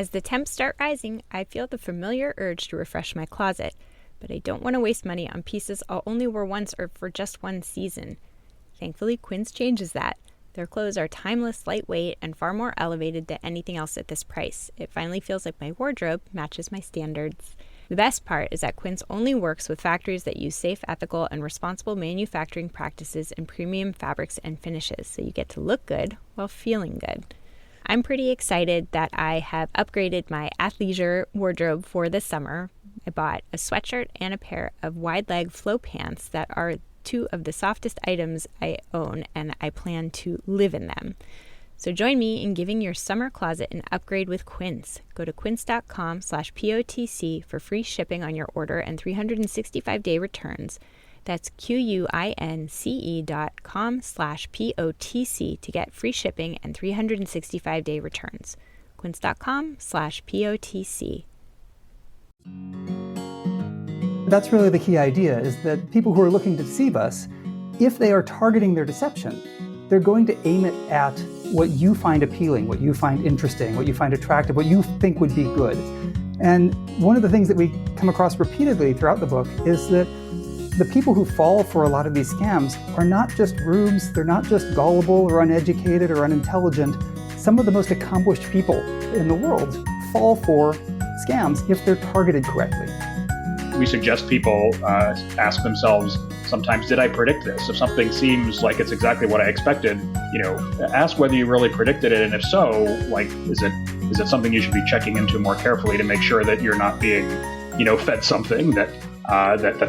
As the temps start rising, I feel the familiar urge to refresh my closet, but I don't want to waste money on pieces I'll only wear once or for just one season. Thankfully, Quince changes that. Their clothes are timeless, lightweight, and far more elevated than anything else at this price. It finally feels like my wardrobe matches my standards. The best part is that Quince only works with factories that use safe, ethical, and responsible manufacturing practices and premium fabrics and finishes, so you get to look good while feeling good. I'm pretty excited that I have upgraded my athleisure wardrobe for this summer. I bought a sweatshirt and a pair of wide-leg flow pants that are two of the softest items I own, and I plan to live in them. So join me in giving your summer closet an upgrade with Quince. Go to quince.com/POTC for free shipping on your order and 365-day returns. That's QUINCE.com/POTC to get free shipping and 365-day returns. Quince.com/POTC. That's really the key idea, is that people who are looking to deceive us, if they are targeting their deception, they're going to aim it at what you find appealing, what you find interesting, what you find attractive, what you think would be good. And one of the things that we come across repeatedly throughout the book is that the people who fall for a lot of these scams are not just rubes, they're not just gullible or uneducated or unintelligent. Some of the most accomplished people in the world fall for scams if they're targeted correctly. We suggest people ask themselves, sometimes, did I predict this? If something seems like it's exactly what I expected, ask whether you really predicted it. And if so, is it something you should be checking into more carefully to make sure that you're not being, fed something that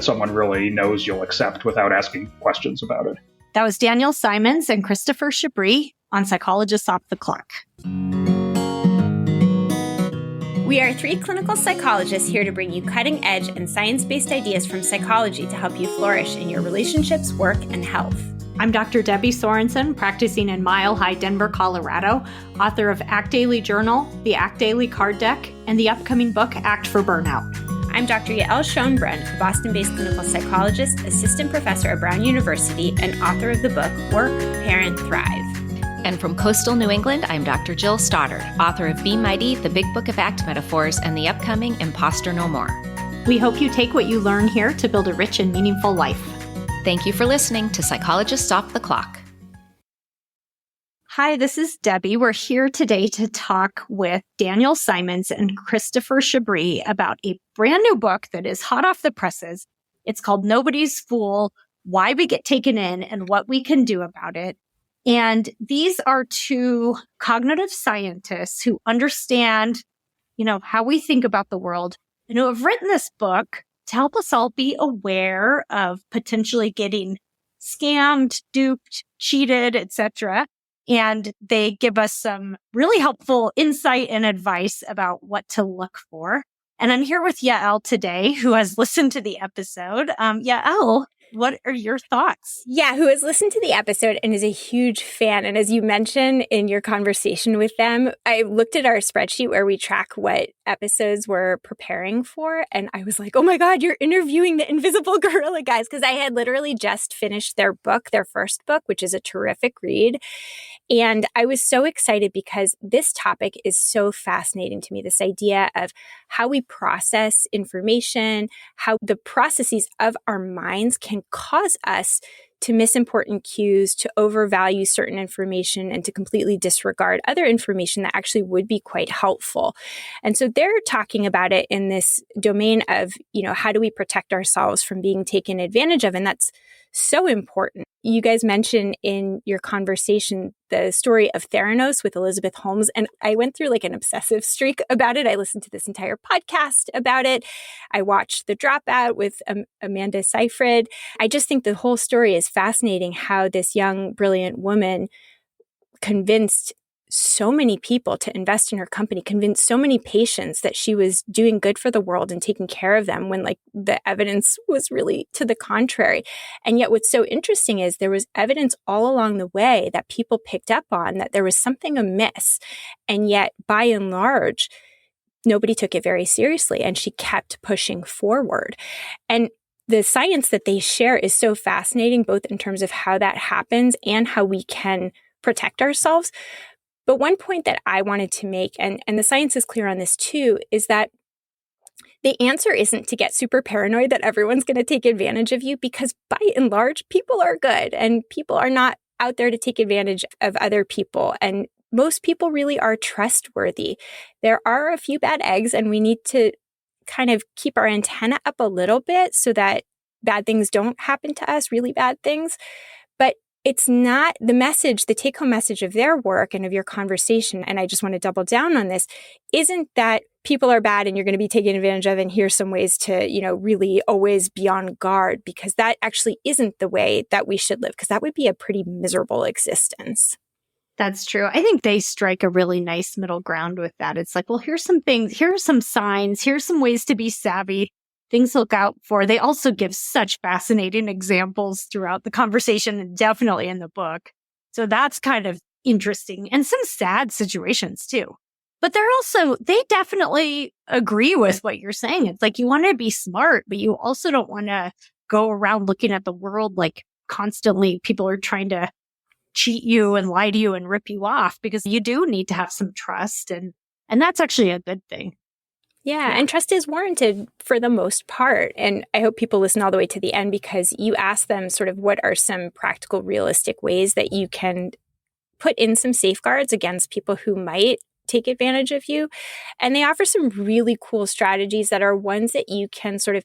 someone really knows you'll accept without asking questions about it. That was Daniel Simons and Christopher Chabris on Psychologists Off the Clock. We are three clinical psychologists here to bring you cutting-edge and science-based ideas from psychology to help you flourish in your relationships, work, and health. I'm Dr. Debbie Sorensen, practicing in Mile High, Denver, Colorado, author of Act Daily Journal, the Act Daily Card Deck, and the upcoming book, Act for Burnout. I'm Dr. Yael Schoenbrunn, a Boston-based clinical psychologist, assistant professor at Brown University, and author of the book Work, Parent, Thrive. And from coastal New England, I'm Dr. Jill Stoddard, author of Be Mighty, the Big Book of Act Metaphors, and the upcoming Imposter No More. We hope you take what you learn here to build a rich and meaningful life. Thank you for listening to Psychologists Off the Clock. Hi, this is Debbie. We're here today to talk with Daniel Simons and Christopher Chabris about a brand new book that is hot off the presses. It's called Nobody's Fool: Why We Get Taken In and What We Can Do About It. And these are two cognitive scientists who understand, how we think about the world and who have written this book to help us all be aware of potentially getting scammed, duped, cheated, etc. And they give us some really helpful insight and advice about what to look for. And I'm here with Yael today, who has listened to the episode. Yael, what are your thoughts? Yeah, who has listened to the episode and is a huge fan. And as you mentioned in your conversation with them, I looked at our spreadsheet where we track what episodes we're preparing for. And I was like, oh my God, you're interviewing the Invisible Gorilla guys. Because I had literally just finished their book, their first book, which is a terrific read. And I was so excited because this topic is so fascinating to me. This idea of how we process information, how the processes of our minds can cause us to miss important cues, to overvalue certain information, and to completely disregard other information that actually would be quite helpful. And so they're talking about it in this domain of, how do we protect ourselves from being taken advantage of? And that's so important. You guys mentioned in your conversation the story of Theranos with Elizabeth Holmes, and I went through like an obsessive streak about it. I listened to this entire podcast about it. I watched The Dropout with Amanda Seyfried. I just think the whole story is fascinating, how this young, brilliant woman convinced so many people to invest in her company, convinced so many patients that she was doing good for the world and taking care of them when the evidence was really to the contrary. And yet what's so interesting is there was evidence all along the way that people picked up on that there was something amiss. And yet by and large, nobody took it very seriously and she kept pushing forward. And the science that they share is so fascinating, both in terms of how that happens and how we can protect ourselves. But one point that I wanted to make, and the science is clear on this too, is that the answer isn't to get super paranoid that everyone's going to take advantage of you, because by and large, people are good and people are not out there to take advantage of other people. And most people really are trustworthy. There are a few bad eggs, and we need to kind of keep our antenna up a little bit so that bad things don't happen to us, really bad things. But it's not the message, the take-home message of their work and of your conversation, and I just want to double down on this, isn't that people are bad and you're going to be taken advantage of, and here's some ways to, really always be on guard, because that actually isn't the way that we should live, because that would be a pretty miserable existence. That's true. I think they strike a really nice middle ground with that. It's like, well, here's some things, here are some signs, here's some ways to be savvy, things to look out for. They also give such fascinating examples throughout the conversation and definitely in the book. So that's kind of interesting, and some sad situations too. But they definitely agree with what you're saying. It's like, you want to be smart, but you also don't want to go around looking at the world like constantly people are trying to cheat you and lie to you and rip you off, because you do need to have some trust. And that's actually a good thing. Yeah, and trust is warranted for the most part. And I hope people listen all the way to the end, because you ask them sort of what are some practical, realistic ways that you can put in some safeguards against people who might take advantage of you. And they offer some really cool strategies that are ones that you can sort of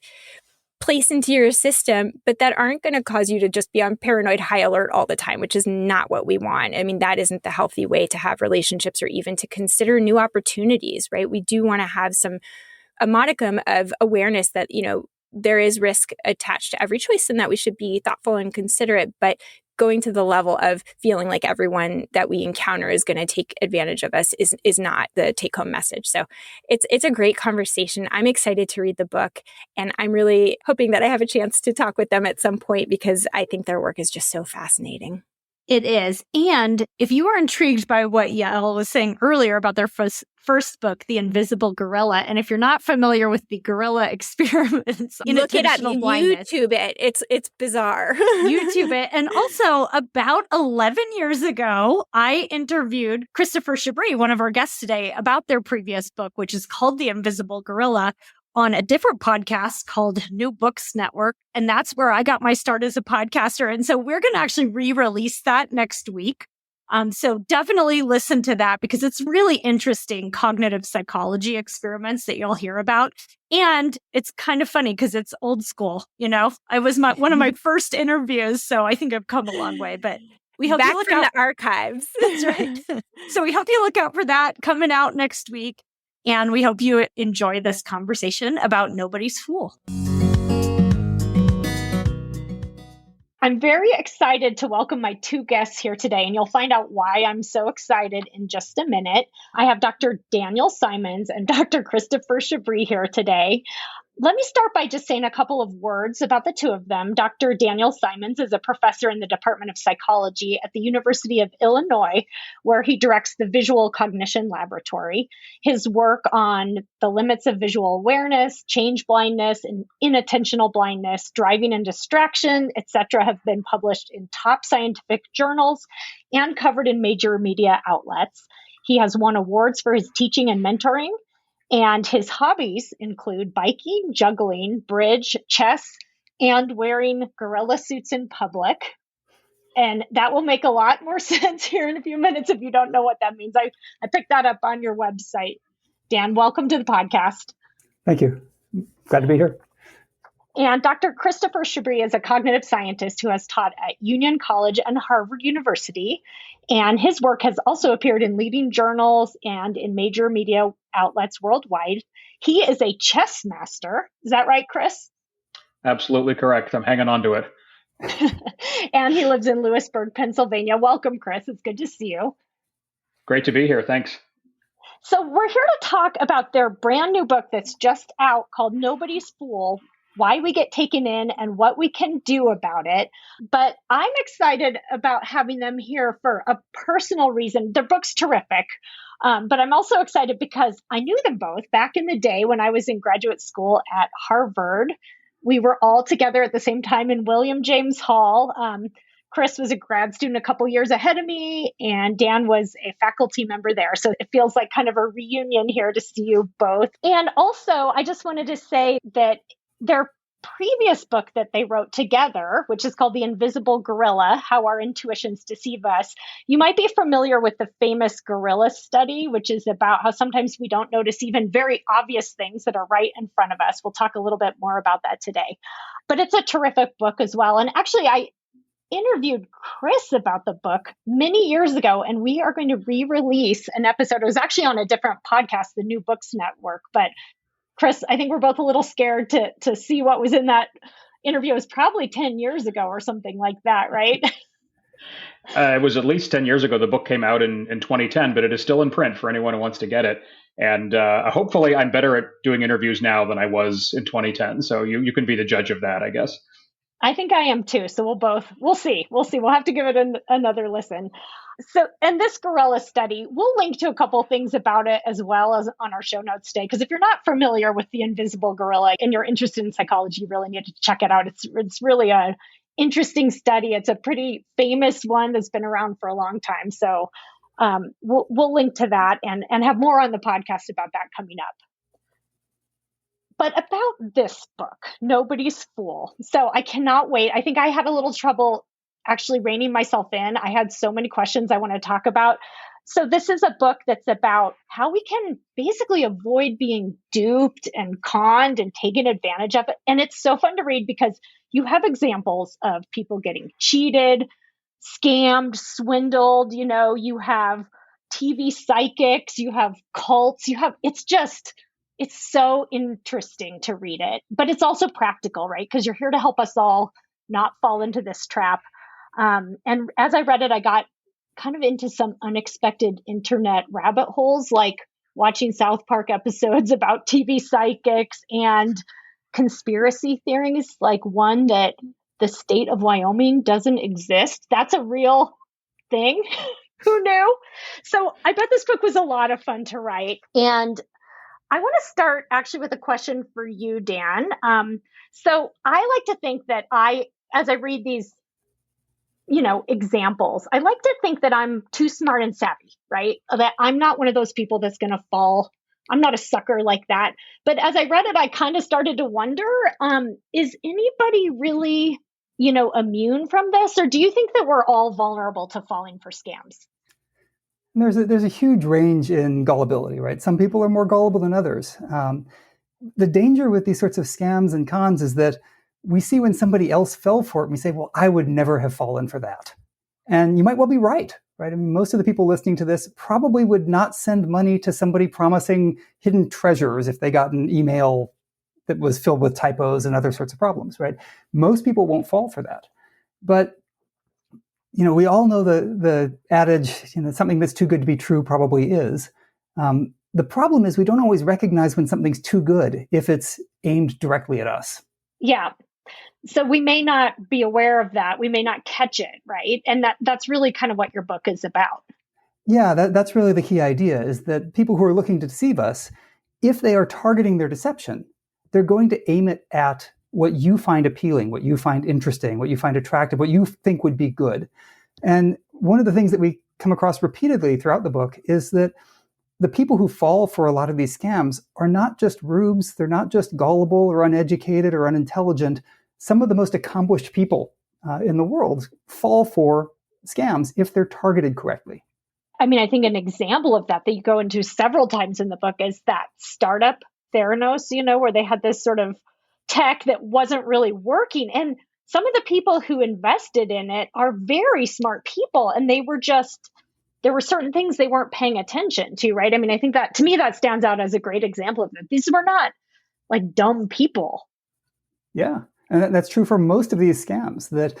place into your system, but that aren't going to cause you to just be on paranoid high alert all the time, which is not what we want. I mean, that isn't the healthy way to have relationships, or even to consider new opportunities, right? We do want to have a modicum of awareness that, there is risk attached to every choice, and that we should be thoughtful and considerate, but going to the level of feeling like everyone that we encounter is going to take advantage of us is not the take-home message. So it's a great conversation. I'm excited to read the book, and I'm really hoping that I have a chance to talk with them at some point, because I think their work is just so fascinating. It is. And if you are intrigued by what Yael was saying earlier about their first book, The Invisible Gorilla, and if you're not familiar with the gorilla experiments, look it up, YouTube it. It's bizarre. YouTube it. And also, about 11 years ago, I interviewed Christopher Chabris, one of our guests today, about their previous book, which is called The Invisible Gorilla, on a different podcast called New Books Network. And that's where I got my start as a podcaster. And so we're going to actually re-release that next week. So definitely listen to that, because it's really interesting cognitive psychology experiments that you'll hear about. And it's kind of funny because it's old school. I was one of my first interviews, so I think I've come a long way, but we hope back you look from out the archives. That's right. So we hope you look out for that coming out next week. And we hope you enjoy this conversation about Nobody's Fool. I'm very excited to welcome my two guests here today, and you'll find out why I'm so excited in just a minute. I have Dr. Daniel Simons and Dr. Christopher Chabris here today. Let me start by just saying a couple of words about the two of them. Dr. Daniel Simons is a professor in the Department of Psychology at the University of Illinois, where he directs the Visual Cognition Laboratory. His work on the limits of visual awareness, change blindness, and inattentional blindness, driving and distraction, etc., have been published in top scientific journals and covered in major media outlets. He has won awards for his teaching and mentoring. And his hobbies include biking, juggling, bridge, chess, and wearing gorilla suits in public. And that will make a lot more sense here in a few minutes if you don't know what that means. I picked that up on your website. Dan, welcome to the podcast. Thank you. Glad to be here. And Dr. Christopher Chabris is a cognitive scientist who has taught at Union College and Harvard University. And his work has also appeared in leading journals and in major media outlets worldwide. He is a chess master. Is that right, Chris? Absolutely correct. I'm hanging on to it. And he lives in Lewisburg, Pennsylvania. Welcome, Chris. It's good to see you. Great to be here. Thanks. So we're here to talk about their brand new book that's just out called Nobody's Fool: Why We Get Taken In and What We Can Do About It. But I'm excited about having them here for a personal reason. Their book's terrific. But I'm also excited because I knew them both back in the day when I was in graduate school at Harvard. We were all together at the same time in William James Hall. Chris was a grad student a couple years ahead of me, and Dan was a faculty member there. So it feels like kind of a reunion here to see you both. And also, I just wanted to say that their previous book that they wrote together, which is called The Invisible Gorilla, How Our Intuitions Deceive Us. You might be familiar with the famous gorilla study, which is about how sometimes we don't notice even very obvious things that are right in front of us. We'll talk a little bit more about that today. But it's a terrific book as well. And actually, I interviewed Chris about the book many years ago, and we are going to re-release an episode. It was actually on a different podcast, the New Books Network, but Chris, I think we're both a little scared to see what was in that interview. It was probably 10 years ago or something like that, right? It was at least 10 years ago. The book came out in 2010, but it is still in print for anyone who wants to get it. And hopefully I'm better at doing interviews now than I was in 2010. So you can be the judge of that, I guess. I think I am too. So we'll see. We'll have to give it another listen. So, and this gorilla study, we'll link to a couple things about it as well as on our show notes today. Because if you're not familiar with the invisible gorilla and you're interested in psychology, you really need to check it out. It's really a interesting study. It's a pretty famous one that's been around for a long time. So we'll link to that and have more on the podcast about that coming up. But about this book, Nobody's Fool. So I cannot wait. I think I had a little trouble actually reining myself in. I had so many questions I want to talk about. So this is a book that's about how we can basically avoid being duped and conned and taken advantage of. And it's so fun to read because you have examples of people getting cheated, scammed, swindled. You have TV psychics, you have cults, it's so interesting to read it, but it's also practical, right? Because you're here to help us all not fall into this trap. And as I read it, I got kind of into some unexpected internet rabbit holes, like watching South Park episodes about TV psychics and conspiracy theories, like one that the state of Wyoming doesn't exist. That's a real thing. Who knew? So I bet this book was a lot of fun to write. And I want to start actually with a question for you, Dan. So I like to think that as I read these, examples, I like to think that I'm too smart and savvy, right? That I'm not one of those people that's going to fall. I'm not a sucker like that. But as I read it, I kind of started to wonder, is anybody really, immune from this? Or do you think that we're all vulnerable to falling for scams? There's a huge range in gullibility, right? Some people are more gullible than others. The danger with these sorts of scams and cons is that we see when somebody else fell for it, and we say, well, I would never have fallen for that. And you might well be right? I mean, most of the people listening to this probably would not send money to somebody promising hidden treasures if they got an email that was filled with typos and other sorts of problems, right? Most people won't fall for that. But we all know the adage, something that's too good to be true probably is. The problem is we don't always recognize when something's too good if it's aimed directly at us. Yeah. So we may not be aware of that. We may not catch it, right? And that's really kind of what your book is about. Yeah, that's really the key idea, is that people who are looking to deceive us, if they are targeting their deception, they're going to aim it at what you find appealing, what you find interesting, what you find attractive, what you think would be good. And one of the things that we come across repeatedly throughout the book is that the people who fall for a lot of these scams are not just rubes, they're not just gullible or uneducated or unintelligent. Some of the most accomplished people in the world fall for scams if they're targeted correctly. I mean, I think an example of that you go into several times in the book is that startup Theranos, where they had this sort of tech that wasn't really working. And some of the people who invested in it are very smart people. And there were certain things they weren't paying attention to, right? I mean, I think that to me, that stands out as a great example of it. These were not like dumb people. Yeah. And that's true for most of these scams, that,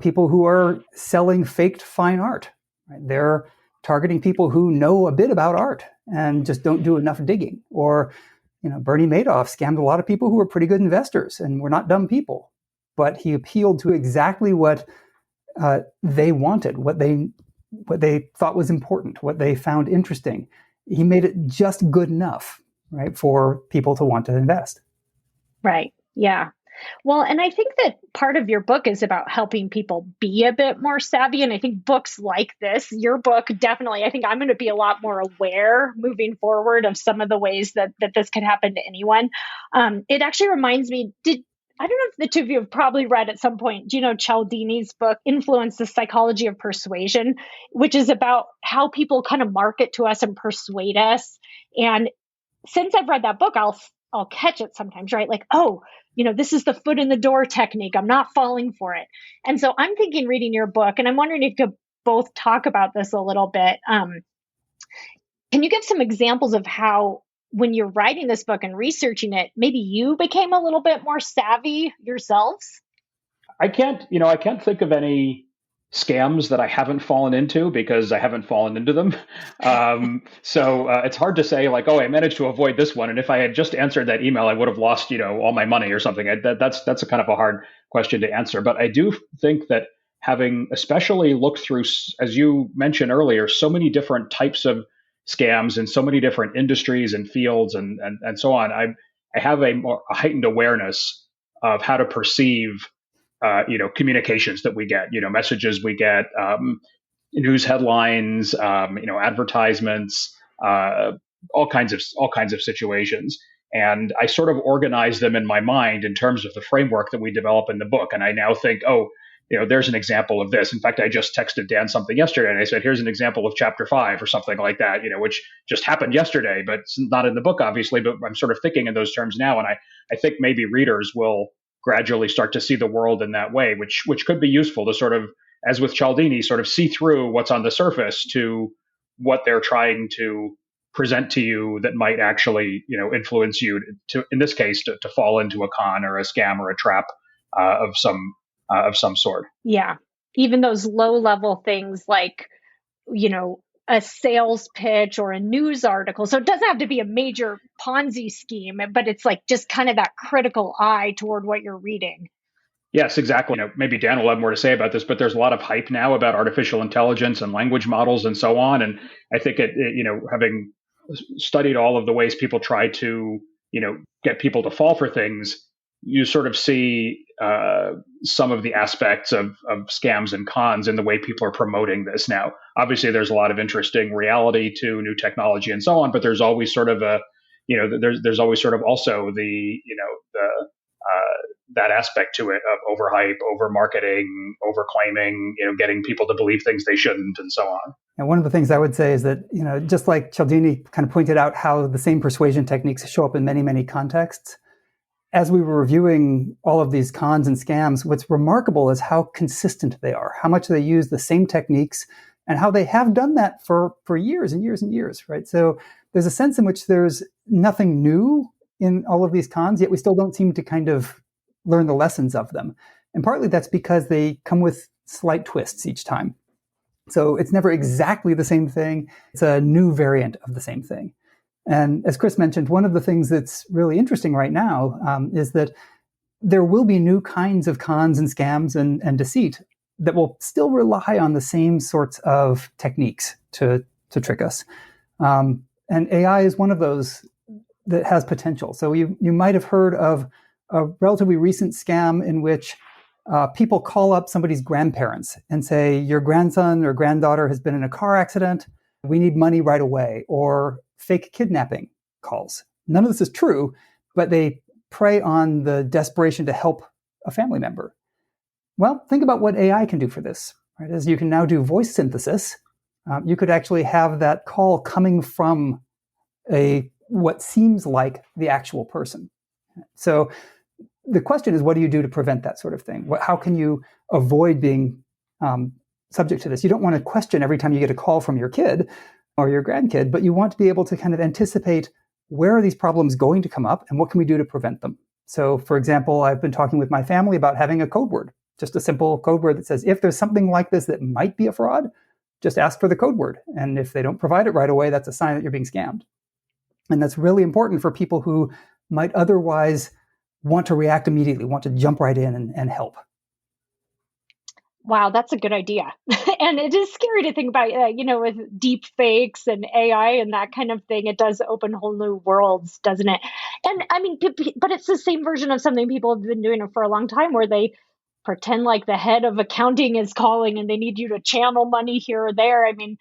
people who are selling faked fine art, right? They're targeting people who know a bit about art and just don't do enough digging. Or, Bernie Madoff scammed a lot of people who were pretty good investors and were not dumb people, but he appealed to exactly what they wanted, what they thought was important, what they found interesting. He made it just good enough, right, for people to want to invest. Right. Yeah. Well, and I think that part of your book is about helping people be a bit more savvy. And I think books like this, your book, definitely, I think I'm going to be a lot more aware moving forward of some of the ways that this could happen to anyone. It actually reminds me, I don't know if the two of you have probably read at some point, do you know Cialdini's book, Influence, the Psychology of Persuasion, which is about how people kind of market to us and persuade us. And since I've read that book, I'll catch it sometimes, right? Like, oh, this is the foot in the door technique. I'm not falling for it. And so I'm thinking reading your book, and I'm wondering if you could both talk about this a little bit. Can you give some examples of how, when you're writing this book and researching it, maybe you became a little bit more savvy yourselves? I can't think of any scams that I haven't fallen into because I haven't fallen into them. So it's hard to say like, oh, I managed to avoid this one. And if I had just answered that email, I would have lost, all my money or something. That's a kind of a hard question to answer. But I do think that having especially looked through, as you mentioned earlier, so many different types of scams in so many different industries and fields and so on, I have a heightened awareness of how to perceive communications that we get, messages we get, news headlines, advertisements, all kinds of situations. And I sort of organize them in my mind in terms of the framework that we develop in the book. And I now think, there's an example of this. In fact, I just texted Dan something yesterday and I said, here's an example of chapter 5 or something like that, which just happened yesterday, but it's not in the book, obviously, but I'm sort of thinking in those terms now. And I think maybe readers will gradually start to see the world in that way, which could be useful to sort of, as with Cialdini, sort of see through what's on the surface to what they're trying to present to you that might actually, influence you to, in this case, to fall into a con or a scam or a trap of some sort. Yeah. Even those low level things like, a sales pitch or a news article. So it doesn't have to be a major Ponzi scheme, but it's like just kind of that critical eye toward what you're reading. Yes, exactly. Maybe Dan will have more to say about this, but there's a lot of hype now about artificial intelligence and language models and so on. And I think having studied all of the ways people try to, get people to fall for things, you sort of see some of the aspects of scams and cons in the way people are promoting this now. Obviously, there's a lot of interesting reality to new technology and so on, but there's always sort of there's always sort of also that aspect to it of overhype, over marketing, over claiming, getting people to believe things they shouldn't, and so on. And one of the things I would say is that, just like Cialdini kind of pointed out how the same persuasion techniques show up in many, many contexts, as we were reviewing all of these cons and scams, what's remarkable is how consistent they are, how much they use the same techniques, and how they have done that for years and years and years, right? So there's a sense in which there's nothing new in all of these cons, yet we still don't seem to kind of learn the lessons of them. And partly that's because they come with slight twists each time. So it's never exactly the same thing. It's a new variant of the same thing. And as Chris mentioned, one of the things that's really interesting right now is that there will be new kinds of cons and scams and deceit that will still rely on the same sorts of techniques to trick us. And AI is one of those that has potential. So you might have heard of a relatively recent scam in which people call up somebody's grandparents and say, your grandson or granddaughter has been in a car accident. We need money right away. Or fake kidnapping calls. None of this is true, but they prey on the desperation to help a family member. Well, think about what AI can do for this. Right? As you can now do voice synthesis, you could actually have that call coming from what seems like the actual person. So the question is, what do you do to prevent that sort of thing? How can you avoid being subject to this? You don't want to question every time you get a call from your kid or your grandkid, but you want to be able to kind of anticipate where are these problems going to come up and what can we do to prevent them. So, for example, I've been talking with my family about having a code word, just a simple code word that says, if there's something like this that might be a fraud, just ask for the code word. And if they don't provide it right away, that's a sign that you're being scammed. And that's really important for people who might otherwise want to react immediately, want to jump right in and help. Wow, that's a good idea. And it is scary to think about, with deep fakes and AI and that kind of thing. It does open whole new worlds, doesn't it? And I mean, but it's the same version of something people have been doing for a long time where they pretend like the head of accounting is calling and they need you to channel money here or there. I mean,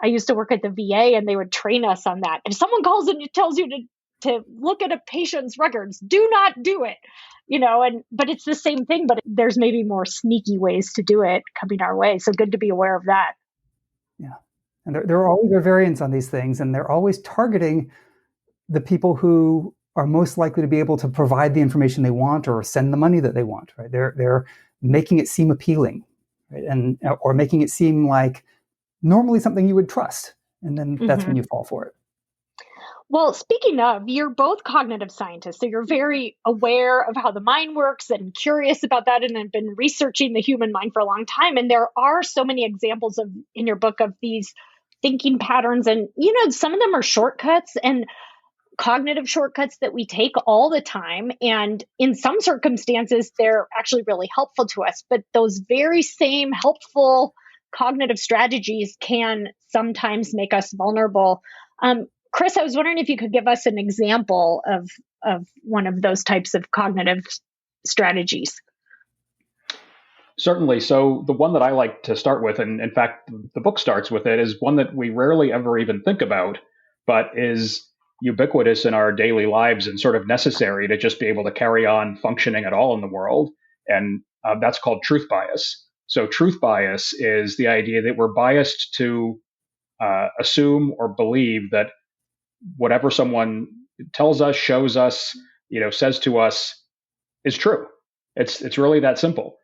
I used to work at the VA and they would train us on that. If someone calls and it tells you to look at a patient's records, do not do it. But it's the same thing, but there's maybe more sneaky ways to do it coming our way. So good to be aware of that. Yeah. And there are always variants on these things, and they're always targeting the people who are most likely to be able to provide the information they want or send the money that they want, right? They're making it seem appealing, right? Or making it seem like normally something you would trust. And then that's when you fall for it. Well, speaking of, you're both cognitive scientists, so you're very aware of how the mind works and curious about that and have been researching the human mind for a long time. And there are so many examples in your book of these thinking patterns. And, some of them are shortcuts and cognitive shortcuts that we take all the time. And in some circumstances, they're actually really helpful to us. But those very same helpful cognitive strategies can sometimes make us vulnerable. Chris, I was wondering if you could give us an example of one of those types of cognitive strategies. Certainly. So the one that I like to start with, and in fact, the book starts with it, is one that we rarely ever even think about, but is ubiquitous in our daily lives and sort of necessary to just be able to carry on functioning at all in the world. And that's called truth bias. So truth bias is the idea that we're biased to assume or believe that whatever someone tells us, shows us, says to us is true. It's really that simple.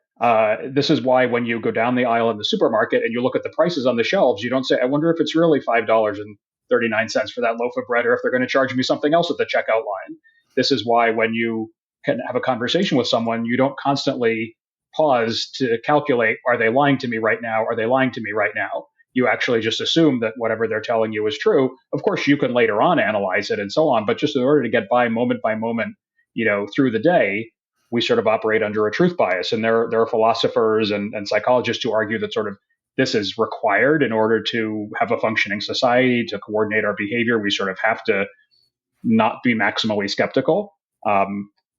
This is why when you go down the aisle in the supermarket and you look at the prices on the shelves, you don't say, I wonder if it's really $5.39 for that loaf of bread, or if they're going to charge me something else at the checkout line. This is why when you can have a conversation with someone, you don't constantly pause to calculate, are they lying to me right now? Are they lying to me right now? You actually just assume that whatever they're telling you is true. Of course, you can later on analyze it and so on, but just in order to get by moment, through the day, we sort of operate under a truth bias. And there are philosophers and psychologists who argue that sort of this is required in order to have a functioning society, to coordinate our behavior. We sort of have to not be maximally skeptical.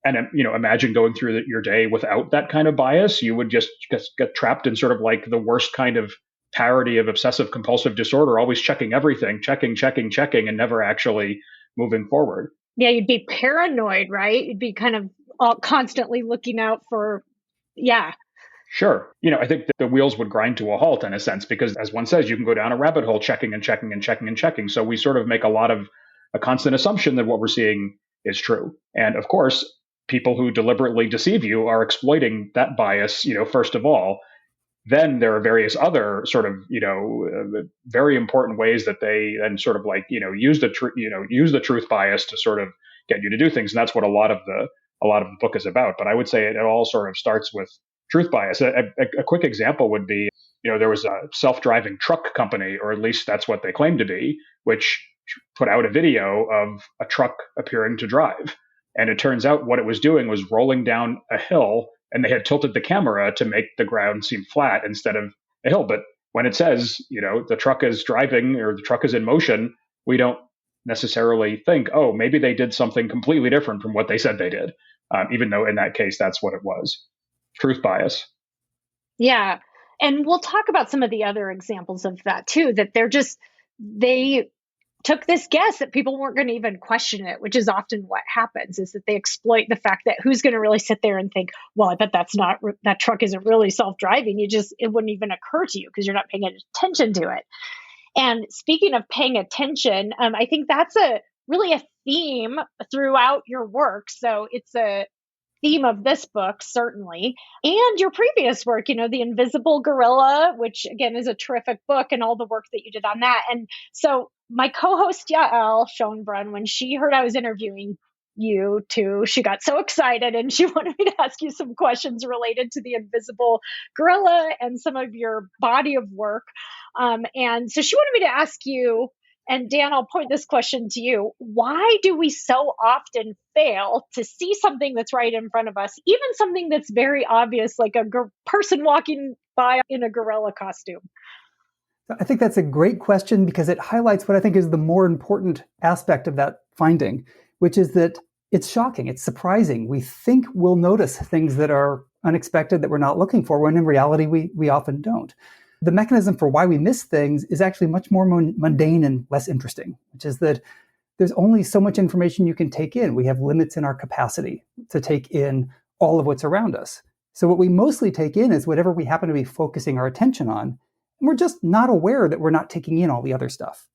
Imagine going through your day without that kind of bias. You would just get trapped in sort of like the worst kind of parody of obsessive compulsive disorder, always checking everything, checking, and never actually moving forward. Yeah, you'd be paranoid, right? You'd be kind of constantly looking out for, yeah. Sure. I think that the wheels would grind to a halt in a sense, because as one says, you can go down a rabbit hole checking and checking and checking and checking. So we sort of make a constant assumption that what we're seeing is true. And of course, people who deliberately deceive you are exploiting that bias, first of all. Then there are various other sort of, very important ways that they then sort of like, use the truth bias to sort of get you to do things. And that's what a lot of the book is about. But I would say it all sort of starts with truth bias. A quick example would be, there was a self-driving truck company, or at least that's what they claim to be, which put out a video of a truck appearing to drive. And it turns out what it was doing was rolling down a hill, and they had tilted the camera to make the ground seem flat instead of a hill. But when it says, the truck is driving or the truck is in motion, we don't necessarily think, oh, maybe they did something completely different from what they said they did, even though in that case, that's what it was. Truth bias. Yeah. And we'll talk about some of the other examples of that too, that they took this guess that people weren't going to even question it, which is often what happens, is that they exploit the fact that who's going to really sit there and think, well, I bet that truck isn't really self-driving. It wouldn't even occur to you because you're not paying attention to it. And speaking of paying attention, I think that's really a theme throughout your work. So it's a theme of this book, certainly, and your previous work, The Invisible Gorilla, which again is a terrific book, and all the work that you did on that. And so my co-host Yael Schoenbrunn, when she heard I was interviewing you too, she got so excited and she wanted me to ask you some questions related to The Invisible Gorilla and some of your body of work. And so she wanted me to ask you, and Dan, I'll point this question to you. Why do we so often fail to see something that's right in front of us, even something that's very obvious, like a person walking by in a gorilla costume? I think that's a great question because it highlights what I think is the more important aspect of that finding, which is that it's shocking, it's surprising. We think we'll notice things that are unexpected that we're not looking for, when in reality we often don't. The mechanism for why we miss things is actually much more mundane and less interesting, which is that there's only so much information you can take in. We have limits in our capacity to take in all of what's around us. So what we mostly take in is whatever we happen to be focusing our attention on. And we're just not aware that we're not taking in all the other stuff.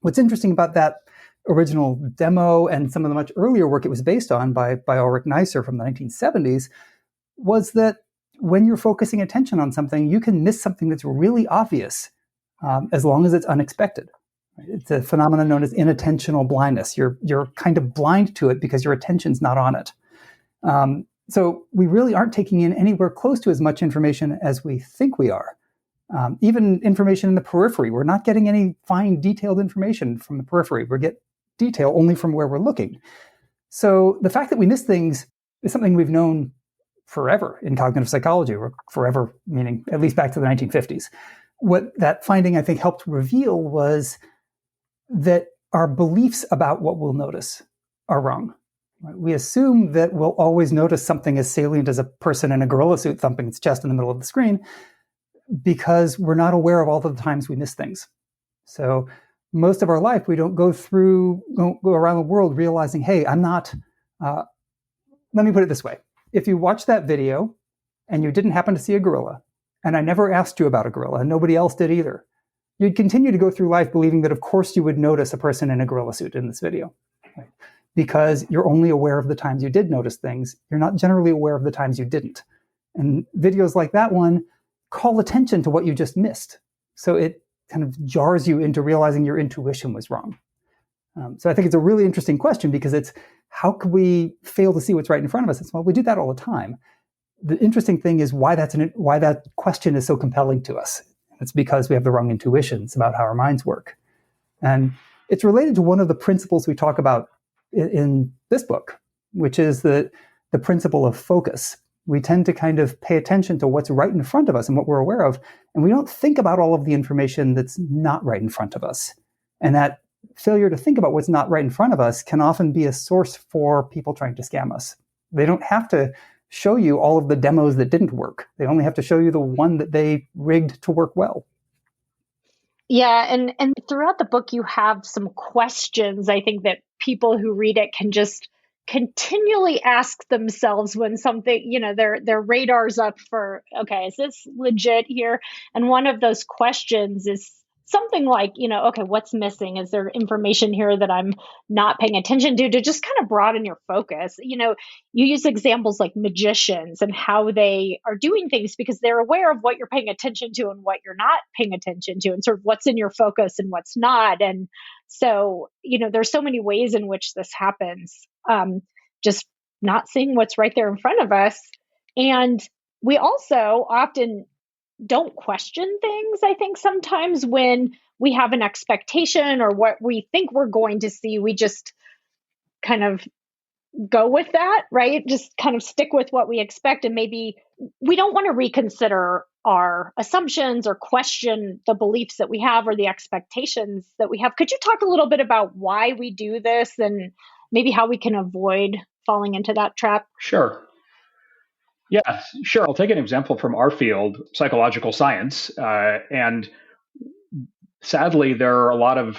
What's interesting about that original demo and some of the much earlier work it was based on by Ulrich Neisser from the 1970s was that when you're focusing attention on something, you can miss something that's really obvious as long as it's unexpected. It's a phenomenon known as inattentional blindness. You're kind of blind to it because your attention's not on it. So we really aren't taking in anywhere close to as much information as we think we are. Even information in the periphery, we're not getting any fine, detailed information from the periphery. We get detail only from where we're looking. So the fact that we miss things is something we've known forever in cognitive psychology, or forever meaning at least back to the 1950s. What that finding, I think, helped reveal was that our beliefs about what we'll notice are wrong. We assume that we'll always notice something as salient as a person in a gorilla suit thumping its chest in the middle of the screen, because we're not aware of all the times we miss things. So most of our life, we don't go around the world realizing, hey, I'm not, let me put it this way. If you watch that video and you didn't happen to see a gorilla, and I never asked you about a gorilla, and nobody else did either, you'd continue to go through life believing that of course you would notice a person in a gorilla suit in this video. Right? Because you're only aware of the times you did notice things. You're not generally aware of the times you didn't. And videos like that one call attention to what you just missed. So it kind of jars you into realizing your intuition was wrong. So I think it's a really interesting question because it's how could we fail to see what's right in front of us? Well, we do that all the time. The interesting thing is why that question is so compelling to us. It's because we have the wrong intuitions about how our minds work. And it's related to one of the principles we talk about in this book, which is the principle of focus. We tend to kind of pay attention to what's right in front of us and what we're aware of, and we don't think about all of the information that's not right in front of us. And that failure to think about what's not right in front of us can often be a source for people trying to scam us. They don't have to show you all of the demos that didn't work. They only have to show you the one that they rigged to work well. Yeah, and throughout the book, you have some questions, I think, that people who read it can just continually ask themselves when something, their radar's up for, okay, is this legit here? And one of those questions is something like, okay, what's missing? Is there information here that I'm not paying attention to just kind of broaden your focus? You use examples like magicians and how they are doing things because they're aware of what you're paying attention to and what you're not paying attention to and sort of what's in your focus and what's not. And so, there's so many ways in which this happens. Just not seeing what's right there in front of us. And we also often don't question things, I think, sometimes when we have an expectation or what we think we're going to see, we just kind of go with that, right? Just kind of stick with what we expect. And maybe we don't want to reconsider our assumptions or question the beliefs that we have or the expectations that we have. Could you talk a little bit about why we do this and maybe how we can avoid falling into that trap? Sure. Yeah, sure. I'll take an example from our field, psychological science. And sadly, there are a lot of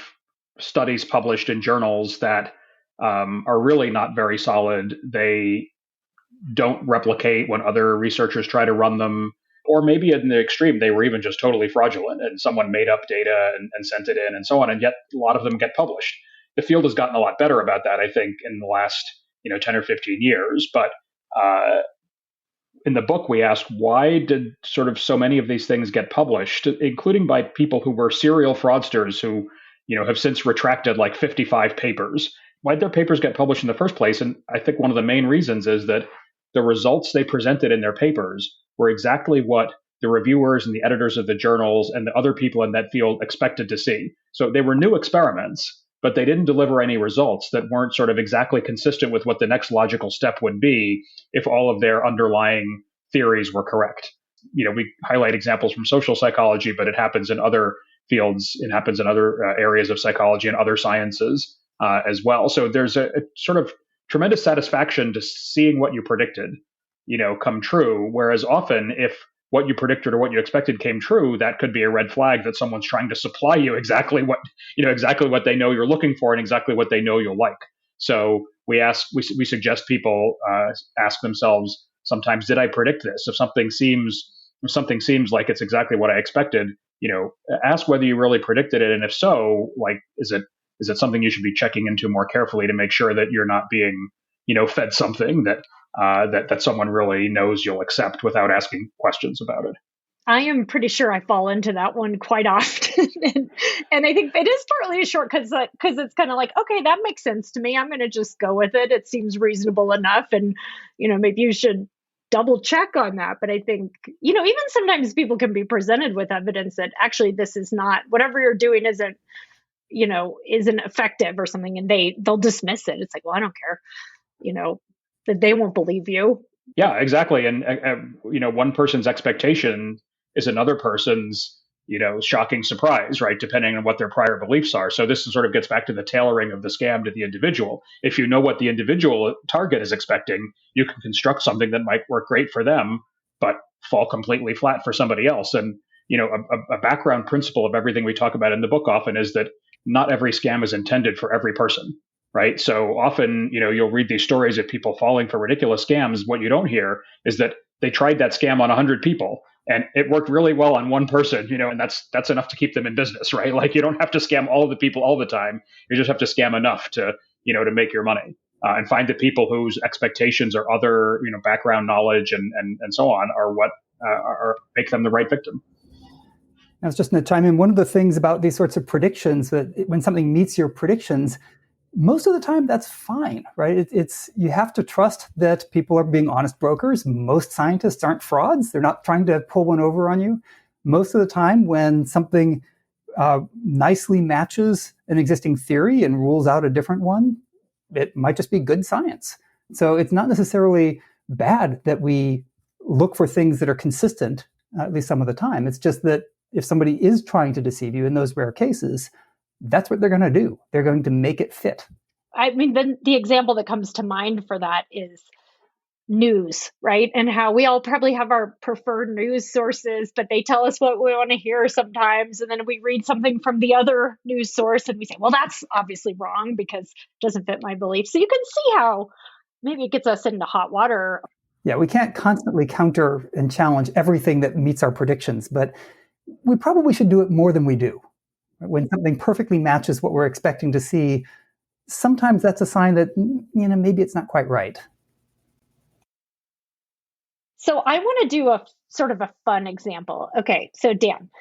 studies published in journals that are really not very solid. They don't replicate when other researchers try to run them. Or maybe in the extreme, they were even just totally fraudulent and someone made up data and sent it in and so on. And yet a lot of them get published. The field has gotten a lot better about that, I think, in the last 10 or 15 years. But in the book, we asked, why did sort of so many of these things get published, including by people who were serial fraudsters who, have since retracted like 55 papers. Why did their papers get published in the first place? And I think one of the main reasons is that the results they presented in their papers were exactly what the reviewers and the editors of the journals and the other people in that field expected to see. So they were new experiments, but they didn't deliver any results that weren't sort of exactly consistent with what the next logical step would be if all of their underlying theories were correct. we highlight examples from social psychology, but it happens in other fields. It happens in other areas of psychology and other sciences as well. So there's a sort of tremendous satisfaction to seeing what you predicted, come true. Whereas often, if what you predicted or what you expected came true, that could be a red flag that someone's trying to supply you exactly what they know you're looking for and exactly what they know you'll like. So we suggest people ask themselves sometimes, did I predict this? If something seems like it's exactly what I expected, ask whether you really predicted it, and if so, like, is it something you should be checking into more carefully to make sure that you're not being, fed something that someone really knows you'll accept without asking questions about it. I am pretty sure I fall into that one quite often. and I think it is partly a shortcut because it's kind of like, okay, that makes sense to me. I'm going to just go with it. It seems reasonable enough. And, maybe you should double check on that. But I think, even sometimes people can be presented with evidence that actually this is not, whatever you're doing isn't effective or something. And they'll dismiss it. It's like, well, I don't care, that they won't believe you. Yeah, exactly. And, one person's expectation is another person's, shocking surprise, right? Depending on what their prior beliefs are. So this sort of gets back to the tailoring of the scam to the individual. If you know what the individual target is expecting, you can construct something that might work great for them, but fall completely flat for somebody else. And, a background principle of everything we talk about in the book often is that not every scam is intended for every person. Right. So often, you'll read these stories of people falling for ridiculous scams. What you don't hear is that they tried that scam on 100 people and it worked really well on one person, and that's enough to keep them in business. Right. Like, you don't have to scam all of the people all the time. You just have to scam enough to make your money and find the people whose expectations or other, background knowledge and so on are what make them the right victim. I was just going to chime in. One of the things about these sorts of predictions that when something meets your predictions, most of the time, that's fine, right? You have to trust that people are being honest brokers. Most scientists aren't frauds. They're not trying to pull one over on you. Most of the time, when something nicely matches an existing theory and rules out a different one, it might just be good science. So it's not necessarily bad that we look for things that are consistent, at least some of the time. It's just that if somebody is trying to deceive you in those rare cases, that's what they're going to do. They're going to make it fit. I mean, the example that comes to mind for that is news, right? And how we all probably have our preferred news sources, but they tell us what we want to hear sometimes. And then we read something from the other news source and we say, well, that's obviously wrong because it doesn't fit my beliefs. So you can see how maybe it gets us into hot water. Yeah, we can't constantly counter and challenge everything that meets our predictions, but we probably should do it more than we do. When something perfectly matches what we're expecting to see, sometimes that's a sign that, maybe it's not quite right. So I want to do a sort of a fun example. Okay, so Dan,